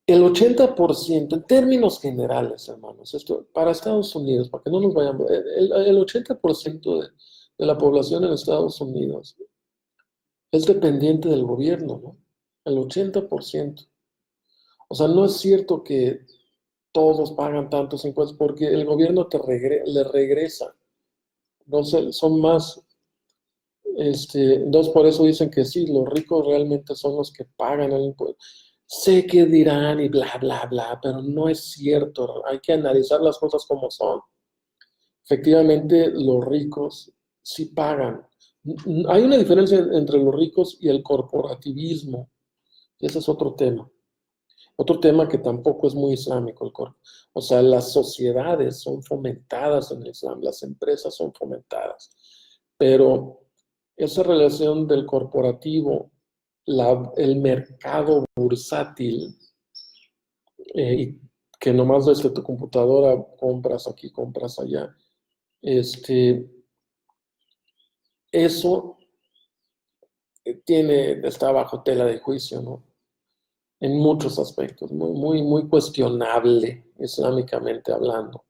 El 80%, en términos generales, hermanos, esto para Estados Unidos, para que no nos vayamos, el 80% de la población en Estados Unidos es dependiente del gobierno, ¿no? El 80%. O sea, no es cierto que todos pagan tantos impuestos porque el gobierno le regresa. No sé, son más, entonces por eso dicen que sí, los ricos realmente son los que pagan el impuesto. Sé que dirán y bla, bla, bla, pero no es cierto. Hay que analizar las cosas como son. Efectivamente, los ricos sí pagan. Hay una diferencia entre los ricos y el corporativismo. Ese es otro tema. Otro tema que tampoco es muy islámico, o sea, las sociedades son fomentadas en el Islam, las empresas son fomentadas, pero esa relación del corporativo, el mercado bursátil, eh, que nomás desde tu computadora compras aquí, compras allá, este, eso está bajo tela de juicio, ¿no? En muchos aspectos, muy, muy, muy cuestionable islámicamente hablando,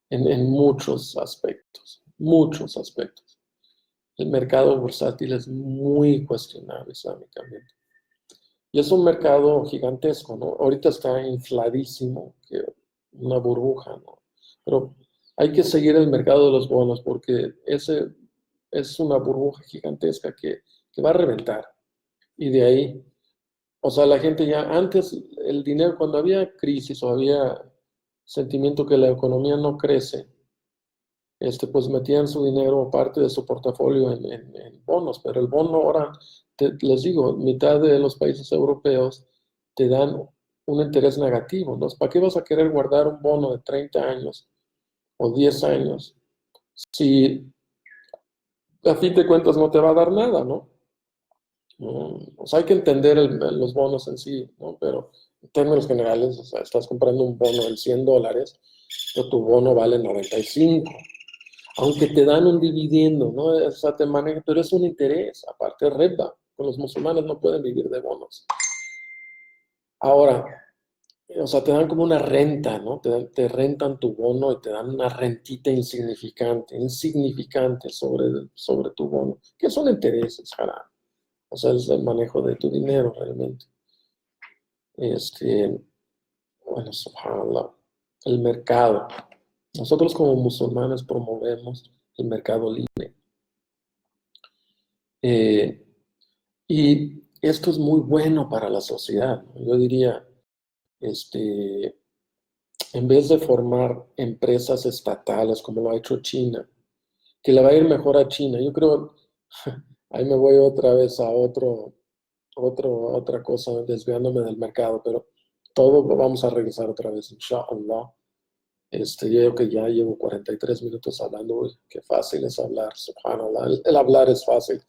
en muchos aspectos, muchos aspectos. El mercado bursátil es muy cuestionable islámicamente. Y es un mercado gigantesco, ¿no? Ahorita está infladísimo, que una burbuja, ¿no? Pero hay que seguir el mercado de los bonos porque ese es una burbuja gigantesca que va a reventar. Y de ahí, o sea, la gente ya, antes el dinero, cuando había crisis o había sentimiento que la economía no crece, pues metían su dinero o parte de su portafolio en bonos, pero el bono ahora, les digo, mitad de los países europeos te dan un interés negativo, ¿no? ¿Para qué vas a querer guardar un bono de 30 años o 10 años si a fin de cuentas no te va a dar nada, ¿no? O sea, hay que entender los bonos en sí, ¿no? Pero en términos generales, o sea, estás comprando un bono de $100, pero tu bono vale 95, aunque te dan un dividendo, ¿no? O sea, te maneja, pero es un interés, aparte renta. Con los musulmanes no pueden vivir de bonos. Ahora, o sea, te dan como una renta, ¿no? Te rentan tu bono y te dan una rentita insignificante sobre tu bono, que son intereses, haram. O sea, es el manejo de tu dinero realmente. Este, bueno, subhanallah, el mercado. Nosotros como musulmanes promovemos el mercado libre. Eh, y esto es muy bueno para la sociedad, ¿no? Yo diría, este, en vez de formar empresas estatales como lo ha hecho China, que le va a ir mejor a China, yo creo, ahí me voy otra vez a otra cosa, desviándome del mercado, pero todo vamos a regresar otra vez, inshallah. Yo creo que ya llevo 43 minutos hablando. Uy, qué fácil es hablar, subhanallah. El hablar es fácil.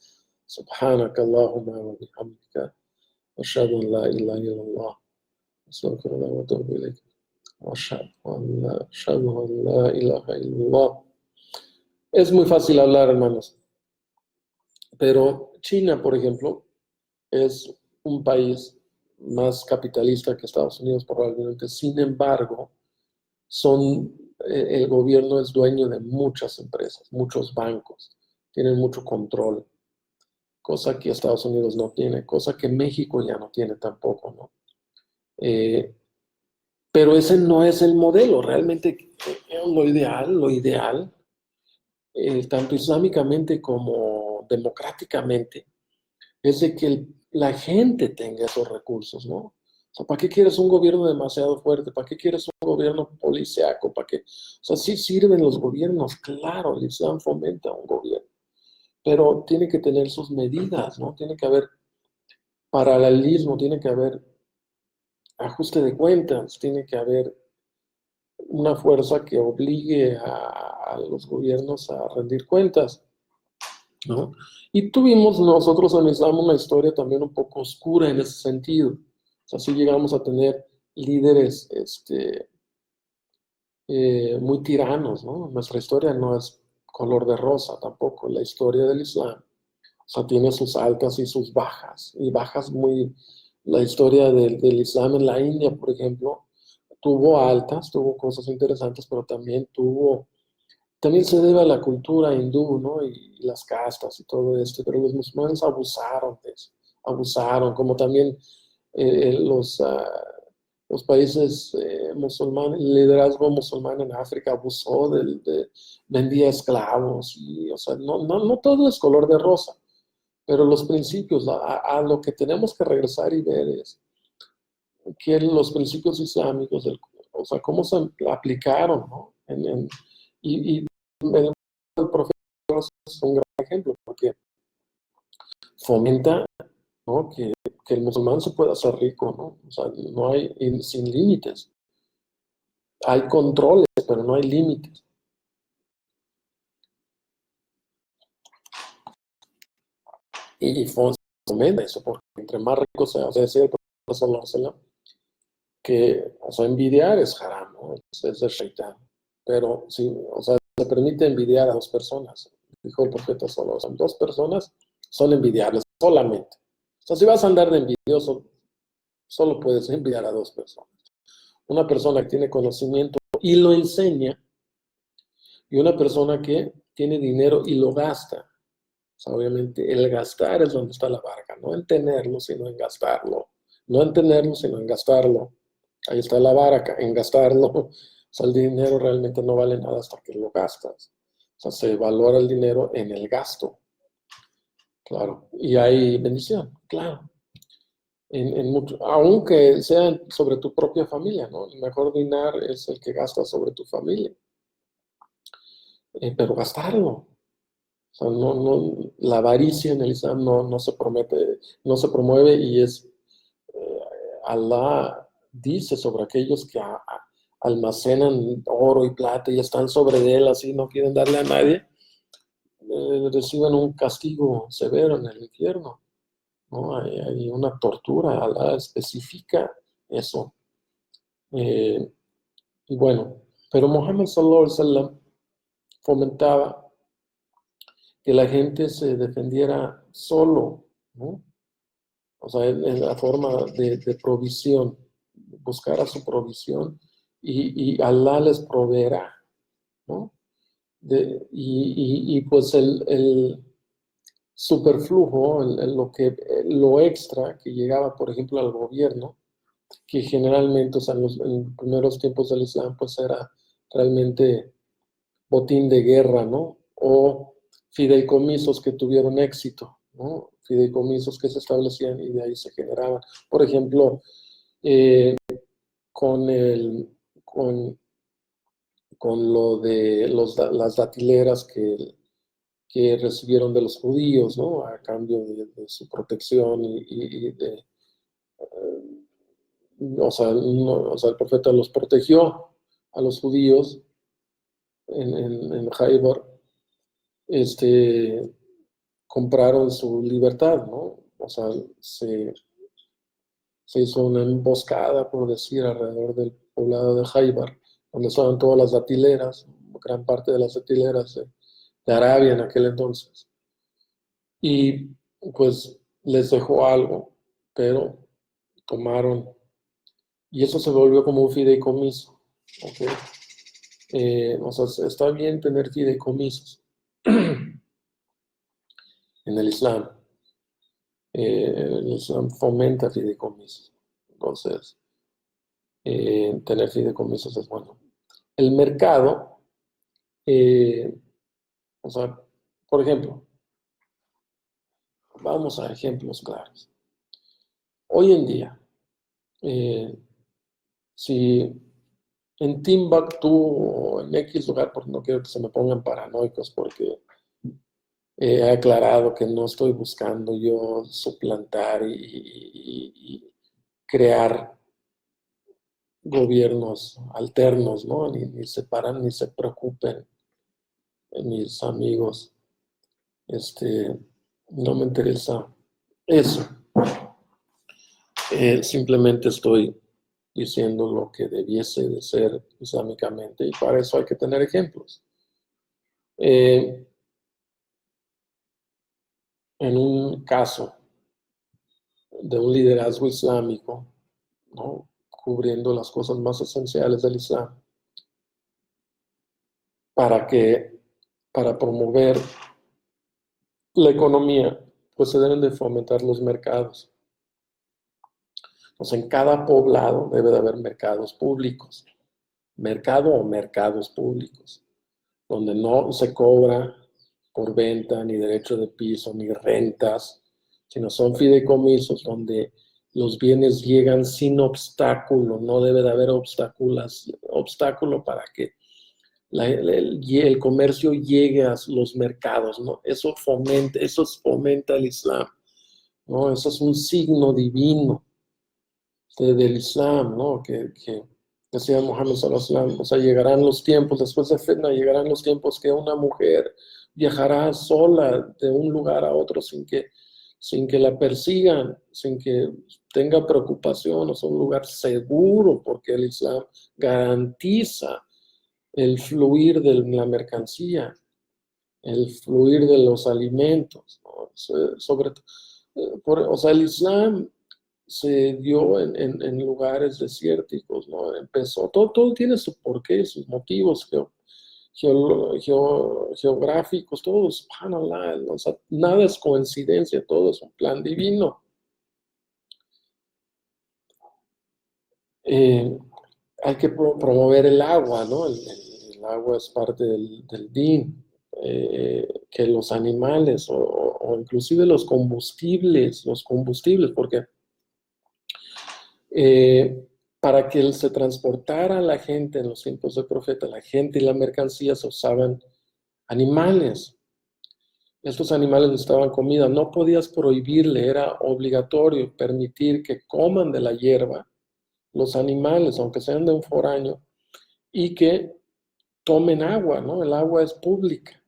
Subhanaka Allahumma wa bihamdika. Ashhadu an la ilaha illallah. Astaghfirullah wa atubu ilayk. Ashhadu an la ilaha illallah. Es muy fácil hablar, hermanos. Pero China, por ejemplo, es un país más capitalista que Estados Unidos probablemente. Sin embargo, el gobierno es dueño de muchas empresas, muchos bancos, tienen mucho control, cosa que Estados Unidos no tiene, cosa que México ya no tiene tampoco, ¿no? Eh, pero ese no es el modelo, realmente lo ideal, tanto islámicamente como democráticamente, es de que la gente tenga esos recursos, ¿no? O sea, ¿para qué quieres un gobierno demasiado fuerte? ¿Para qué quieres un gobierno policíaco? ¿Para qué? O sea, sí sirven los gobiernos, claro, el Islam fomenta un gobierno, pero tiene que tener sus medidas, ¿no? Tiene que haber paralelismo, tiene que haber ajuste de cuentas, tiene que haber una fuerza que obligue a los gobiernos a rendir cuentas, ¿no? Y tuvimos nosotros en el Islam una historia también un poco oscura en ese sentido. O sea, sí llegamos a tener líderes muy tiranos, ¿no? Nuestra historia no es color de rosa tampoco, la historia del Islam. O sea, tiene sus altas y bajas muy... La historia del Islam en la India, por ejemplo, tuvo altas, tuvo cosas interesantes, pero también se debe a la cultura hindú, ¿no? Y las castas y todo esto, pero los musulmanes abusaron de eso, abusaron, como también los países musulmanes, el liderazgo musulmán en África abusó vendía esclavos, y, o sea, no todo es color de rosa, pero los principios, a lo que tenemos que regresar y ver es que los principios islámicos, o sea, cómo se aplicaron, ¿no? Y el profeta es un gran ejemplo, porque fomenta, ¿no? Que el musulmán se pueda hacer rico, ¿no? O sea, no hay, sin límites. Hay controles, pero no hay límites. Y fomenta eso, porque entre más rico sea, o sea, decía el profeta sallallahu alaihi wasallam, que, o sea, envidiar es haram, ¿no? Es de shaitán. Pero sí, o sea, se permite envidiar a dos personas. Dijo el profeta solo, son dos personas, son envidiables solamente. O sea, si vas a andar de envidioso, solo puedes envidiar a dos personas. Una persona que tiene conocimiento y lo enseña, y una persona que tiene dinero y lo gasta. O sea, obviamente el gastar es donde está la barca, no en tenerlo, sino en gastarlo. No en tenerlo, sino en gastarlo. Ahí está la barca, en gastarlo. O sea, el dinero realmente no vale nada hasta que lo gastas. O sea, se valora el dinero en el gasto, claro. Y hay bendición, claro. Aunque sea sobre tu propia familia, ¿no? El mejor dinar es el que gastas sobre tu familia. Pero gastarlo. O sea, la avaricia en el Islam no se promete, no se promueve y eh, Allah dice sobre aquellos que almacenan oro y plata y están sobre de él así, no quieren darle a nadie, reciben un castigo severo en el infierno, ¿no? Hay una tortura, Allah especifica eso. Eh, y bueno, pero Muhammad sallallahu alaihi wasallam fomentaba que la gente se defendiera solo, ¿no? O sea, en la forma de provisión, buscar a su provisión y Alá les proveerá, ¿no? Pues el superflujo, lo extra que llegaba, por ejemplo, al gobierno, que generalmente, o sea, en los primeros tiempos del Islam, pues era realmente botín de guerra, ¿no? O fideicomisos que tuvieron éxito, ¿no? Fideicomisos que se establecían y de ahí se generaban. Por ejemplo, eh, con, el, con, con lo de las datileras que recibieron de los judíos, ¿no? A cambio de su protección y de, o sea, o sea, el profeta los protegió a los judíos en Haibar, este, compraron su libertad, ¿no? O sea, se hizo una emboscada, por decir, alrededor del poblado de Jaibar, donde estaban todas las datileras, gran parte de las datileras de Arabia en aquel entonces. Y pues les dejó algo, pero tomaron, y eso se volvió como un fideicomiso, ¿ok? O sea, está bien tener fideicomisos en el Islam. El Islam fomenta fideicomisos. Entonces, tener fideicomisos es bueno. El mercado, eh, o sea, por ejemplo, vamos a ejemplos claros. Hoy en día, eh, si en Timbuktu o en X lugar, porque no quiero que se me pongan paranoicos, porque he aclarado que no estoy buscando yo suplantar y crear gobiernos alternos, ¿no? Ni se paran, ni se preocupen, mis amigos. No me interesa eso. Simplemente estoy diciendo lo que debiese de ser islámicamente y para eso hay que tener ejemplos. En un caso de un liderazgo islámico, ¿no? Cubriendo las cosas más esenciales del Islam, para promover la economía, pues se deben de fomentar los mercados. Pues en cada poblado debe de haber mercados públicos, mercado o mercados públicos, donde no se cobra por venta, ni derecho de piso, ni rentas, sino son fideicomisos donde los bienes llegan sin obstáculo, no debe de haber obstáculo para que el comercio llegue a los mercados, ¿no? Eso fomenta el Islam, ¿no? Eso es un signo divino del Islam, ¿no? Que decía Muhammad sallallahu alaihi wasallam, o sea, llegarán los tiempos, después de Fitna, llegarán los tiempos que una mujer viajará sola de un lugar a otro sin que la persigan, sin que tenga preocupación, o sea, un lugar seguro, porque el Islam garantiza el fluir de la mercancía, el fluir de los alimentos, ¿no? O sea, el Islam se dio en lugares desérticos, ¿no? Empezó, todo tiene su porqué, sus motivos geográficos, todo, subhanallah, ¿no? O sea, nada es coincidencia, todo es un plan divino. Eh, Hay que promover el agua, ¿no? El agua es parte del din. Que los animales o inclusive los combustibles, porque para que se transportara la gente en los tiempos del profeta, la gente y la mercancía se usaban animales. Estos animales necesitaban comida, no podías prohibirle, era obligatorio permitir que coman de la hierba los animales, aunque sean de un foráneo, y que tomen agua, ¿no? El agua es pública.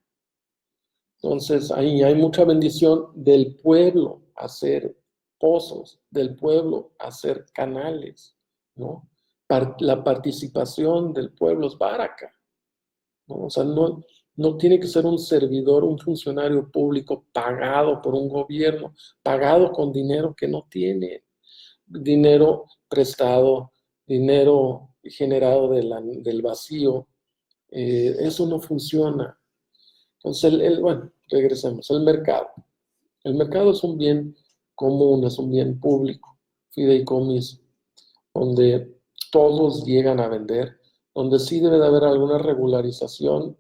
Entonces, ahí hay mucha bendición del pueblo hacer pozos, del pueblo hacer canales, ¿no? La participación del pueblo es baraka, ¿no? O sea, no tiene que ser un servidor, un funcionario público pagado por un gobierno, pagado con dinero que no tiene, dinero prestado, dinero generado del vacío. Eso no funciona. Entonces, bueno, regresemos. El mercado. El mercado es un bien común, es un bien público, fideicomiso, donde todos llegan a vender, donde sí debe de haber alguna regularización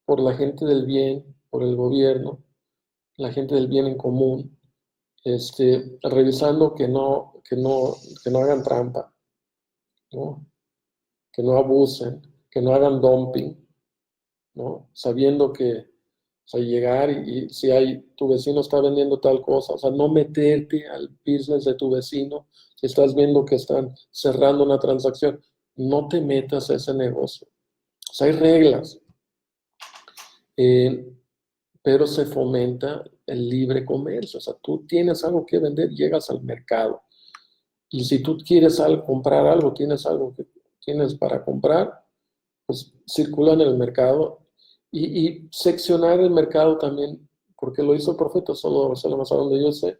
por la gente del bien, por el gobierno, la gente del bien en común, revisando que no hagan trampa, ¿no? Que no abusen, que no hagan dumping, ¿no? Sabiendo que, o sea, llegar y si tu vecino está vendiendo tal cosa, o sea, no meterte al business de tu vecino, si estás viendo que están cerrando una transacción, no te metas a ese negocio. O sea, hay reglas, eh, pero se fomenta el libre comercio. O sea, tú tienes algo que vender, llegas al mercado. Y si tú quieres comprar algo, tienes algo que tienes para comprar, pues circula en el mercado y seccionar el mercado también, porque lo hizo el profeta, solo más a donde yo sé,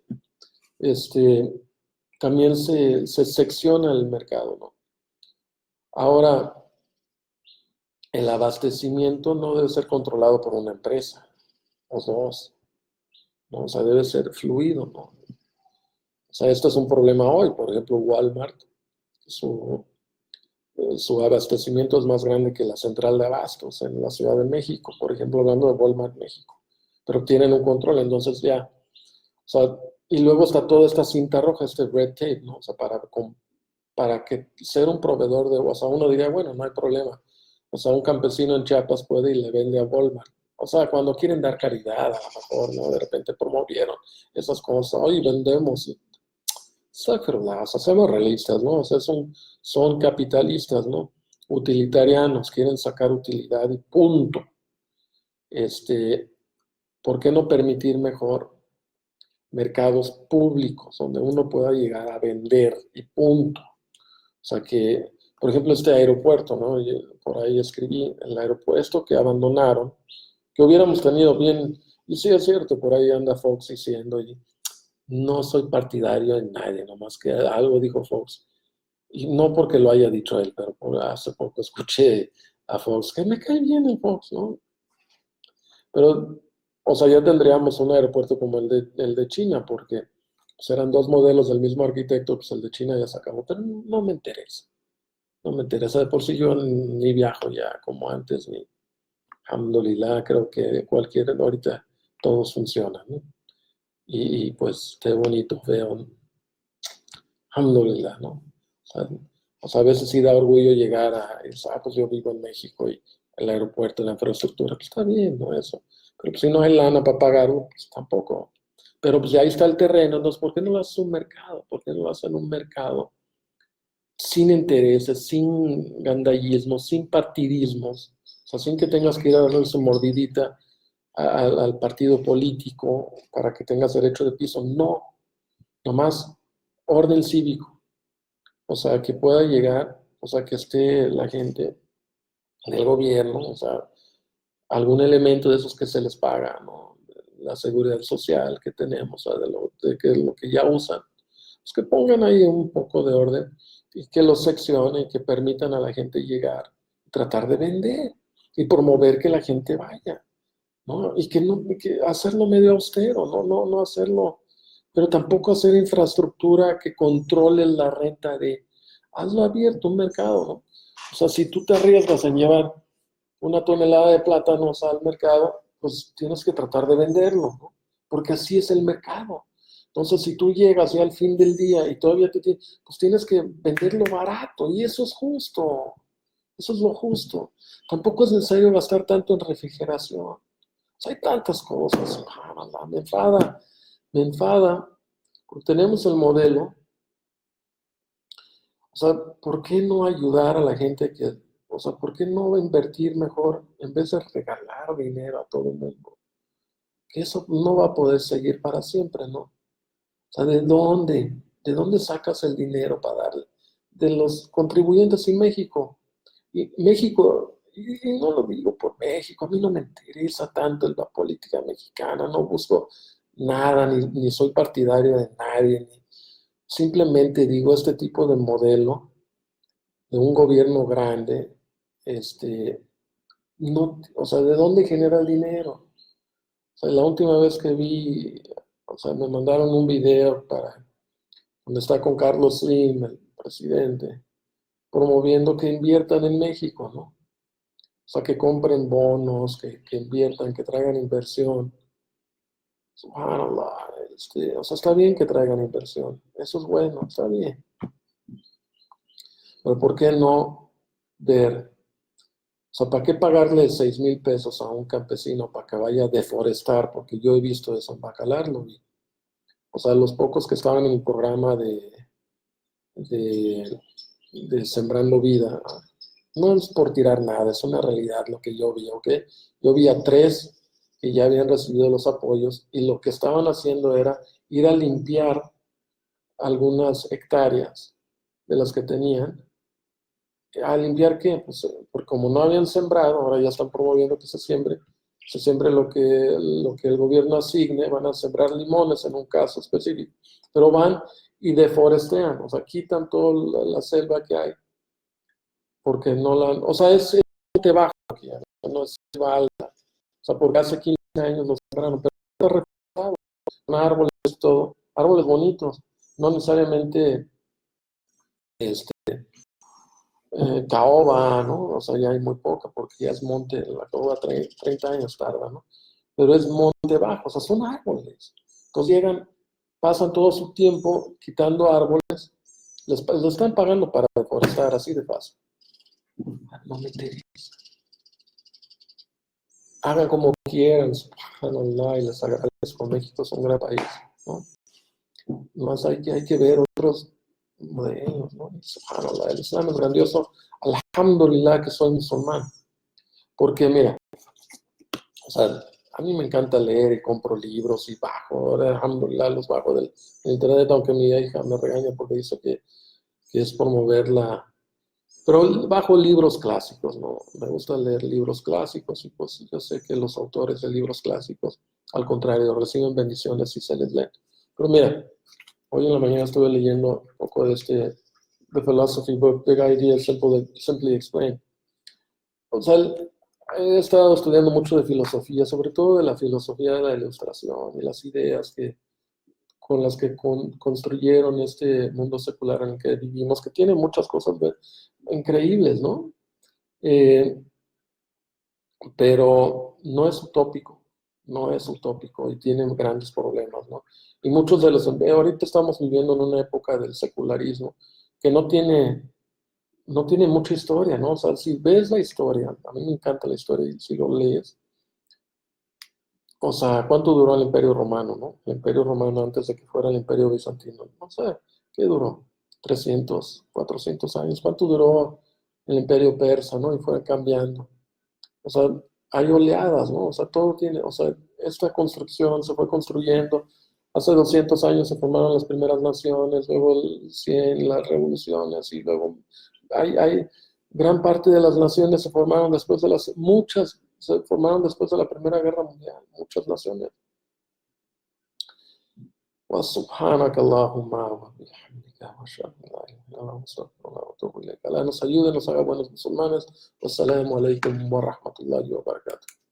también se secciona el mercado, ¿no? Ahora, el abastecimiento no debe ser controlado por una empresa o dos, ¿no? O sea, debe ser fluido, ¿no? O sea, esto es un problema hoy, por ejemplo, Walmart, su, su abastecimiento es más grande que la central de abastos en la Ciudad de México, por ejemplo, hablando de Walmart México, pero tienen un control, entonces ya, o sea, y luego está toda esta cinta roja, este red tape, ¿no? O sea, para que ser un proveedor de, o sea, uno diría, bueno, no hay problema, o sea, un campesino en Chiapas puede y le vende a Walmart. O sea, cuando quieren dar caridad, a lo mejor, ¿no? De repente promovieron esas cosas, hoy vendemos. Sácalo, o sea, seamos realistas, ¿no? O sea, son capitalistas, ¿no? Utilitarianos, quieren sacar utilidad y punto. Este, ¿Por qué no permitir mejor mercados públicos donde uno pueda llegar a vender y punto? O sea que, por ejemplo, este aeropuerto, ¿no? Por ahí escribí el aeropuerto que abandonaron, que hubiéramos tenido bien, y sí es cierto, por ahí anda Fox diciendo, y no soy partidario de nadie, nomás que algo dijo Fox. Y no porque lo haya dicho él, pero hace poco escuché a Fox, que me cae bien el Fox, ¿no? Pero, o sea, ya tendríamos un aeropuerto como el de China, porque pues, eran dos modelos del mismo arquitecto, pues el de China ya se acabó, pero no me interesa. No me interesa, de por sí yo ni viajo ya como antes, ni alhamdulillah, creo que cualquier, ahorita todos funcionan, ¿no? Y pues qué bonito, feo, alhamdulillah, ¿no? O sea, a veces sí da orgullo llegar pues yo vivo en México y el aeropuerto, la infraestructura, pues está bien, ¿no? Eso. Pero pues, si no hay lana para pagarlo, pues tampoco. Pero pues ya ahí está el terreno, entonces, ¿por qué no lo haces un mercado? ¿Por qué no lo hacen un mercado sin intereses, sin gandallismos, sin partidismos? O sea, sin que tengas que ir a darle su mordidita al partido político para que tengas derecho de piso. No, nomás orden cívico. O sea, que pueda llegar, o sea, que esté la gente del gobierno, o sea, algún elemento de esos que se les paga, ¿no? La seguridad social que tenemos, o sea, de lo que ya usan, pues que pongan ahí un poco de orden y que lo seccionen y que permitan a la gente llegar, tratar de vender y promover que la gente vaya, ¿no? Y que hacerlo medio austero, no hacerlo, pero tampoco hacer infraestructura que controle la renta hazlo abierto, un mercado, ¿no? O sea, si tú te arriesgas en llevar una tonelada de plátanos al mercado, pues tienes que tratar de venderlo, ¿no? Porque así es el mercado. Entonces, si tú llegas ya al fin del día y todavía pues tienes que venderlo barato y eso es justo. Eso es lo justo. Tampoco es necesario gastar tanto en refrigeración. O sea, hay tantas cosas. Me enfada. Porque tenemos el modelo. O sea, ¿por qué no ayudar a la gente o sea, ¿por qué no invertir mejor en vez de regalar dinero a todo el mundo? Que eso no va a poder seguir para siempre, ¿no? O sea, ¿de dónde? ¿De dónde sacas el dinero para darle? De los contribuyentes en México. Y México, y no lo digo por México, a mí no me interesa tanto la política mexicana, no busco nada, ni soy partidario de nadie, simplemente digo este tipo de modelo de un gobierno grande, no, o sea, ¿de dónde genera el dinero? O sea, la última vez que vi, o sea, me mandaron un video donde está con Carlos Slim, el presidente, promoviendo que inviertan en México, ¿no? O sea, que compren bonos, que inviertan, que traigan inversión. Subhanallah, o sea, está bien que traigan inversión, eso es bueno, está bien. Pero ¿por qué no ver? O sea, ¿para qué pagarle 6,000 pesos a un campesino para que vaya a deforestar? Porque yo he visto eso en Bacalar, lo vi. O sea, los pocos que estaban en el programa de, de Sembrando Vida, no es por tirar nada, es una realidad lo que yo vi, ¿ok? Yo vi a 3 que ya habían recibido los apoyos y lo que estaban haciendo era ir a limpiar algunas hectáreas de las que tenían. ¿A limpiar qué? Pues porque como no habían sembrado, ahora ya están promoviendo que se siembre lo que el gobierno asigne, van a sembrar limones en un caso específico, pero van y deforestean, o sea, quitan toda la selva que hay, porque no o sea, es monte bajo aquí, no es selva alta, o sea, porque hace 15 años lo sembraron, pero está reforestado, con árboles y todo, árboles bonitos, no necesariamente caoba, ¿no? O sea, ya hay muy poca porque ya es monte, la caoba 30 años tarda, ¿no? Pero es monte bajo, o sea, son árboles. Entonces llegan, pasan todo su tiempo quitando árboles, les están pagando para deforestar así de fácil. No me interesa. Hagan como quieran, subhanallah, y les agradezco, México es un gran país, ¿no? Más hay que ver otros modelos, ¿no? Subhanallah, el Islam es grandioso. Alhamdulillah que soy musulmán. Porque mira, o sea, a mí me encanta leer y compro libros y bajo, alhamdulillah, los bajo del internet, aunque mi hija me regaña porque dice que es promover la... Pero bajo libros clásicos, ¿no? Me gusta leer libros clásicos y pues yo sé que los autores de libros clásicos, al contrario, reciben bendiciones si se les lee. Pero mira, hoy en la mañana estuve leyendo un poco de The Philosophy Book, Big Ideas, Simply Explained. O sea, he estado estudiando mucho de filosofía, sobre todo de la filosofía de la ilustración y las ideas con las que construyeron este mundo secular en el que vivimos, que tiene muchas cosas increíbles, ¿no? Eh, pero no es utópico y tiene grandes problemas, ¿no? Y muchos de los, ahorita estamos viviendo en una época del secularismo que no tiene mucha historia, ¿no? O sea, si ves la historia, a mí me encanta la historia y si lo lees, o sea, ¿cuánto duró el Imperio Romano, no? El Imperio Romano antes de que fuera el Imperio Bizantino, no sé, ¿qué duró? 300, 400 años. ¿Cuánto duró el Imperio Persa, no? Y fue cambiando. O sea, hay oleadas, ¿no? O sea, todo tiene, o sea, esta construcción se fue construyendo. Hace 200 años se formaron las primeras naciones, luego el 100, las revoluciones, y luego hay gran parte de las naciones se formaron después de muchas se formaron después de la Primera Guerra Mundial, muchas naciones. وسبحانك اللهم وبحمدك واشهد ان لا اله الا انت استغفرك واتوب اليك. Allah nos ayude, nos haga buenos musulmanes. Wassalamu alaikum wa rahmatullahi wa barakatuh.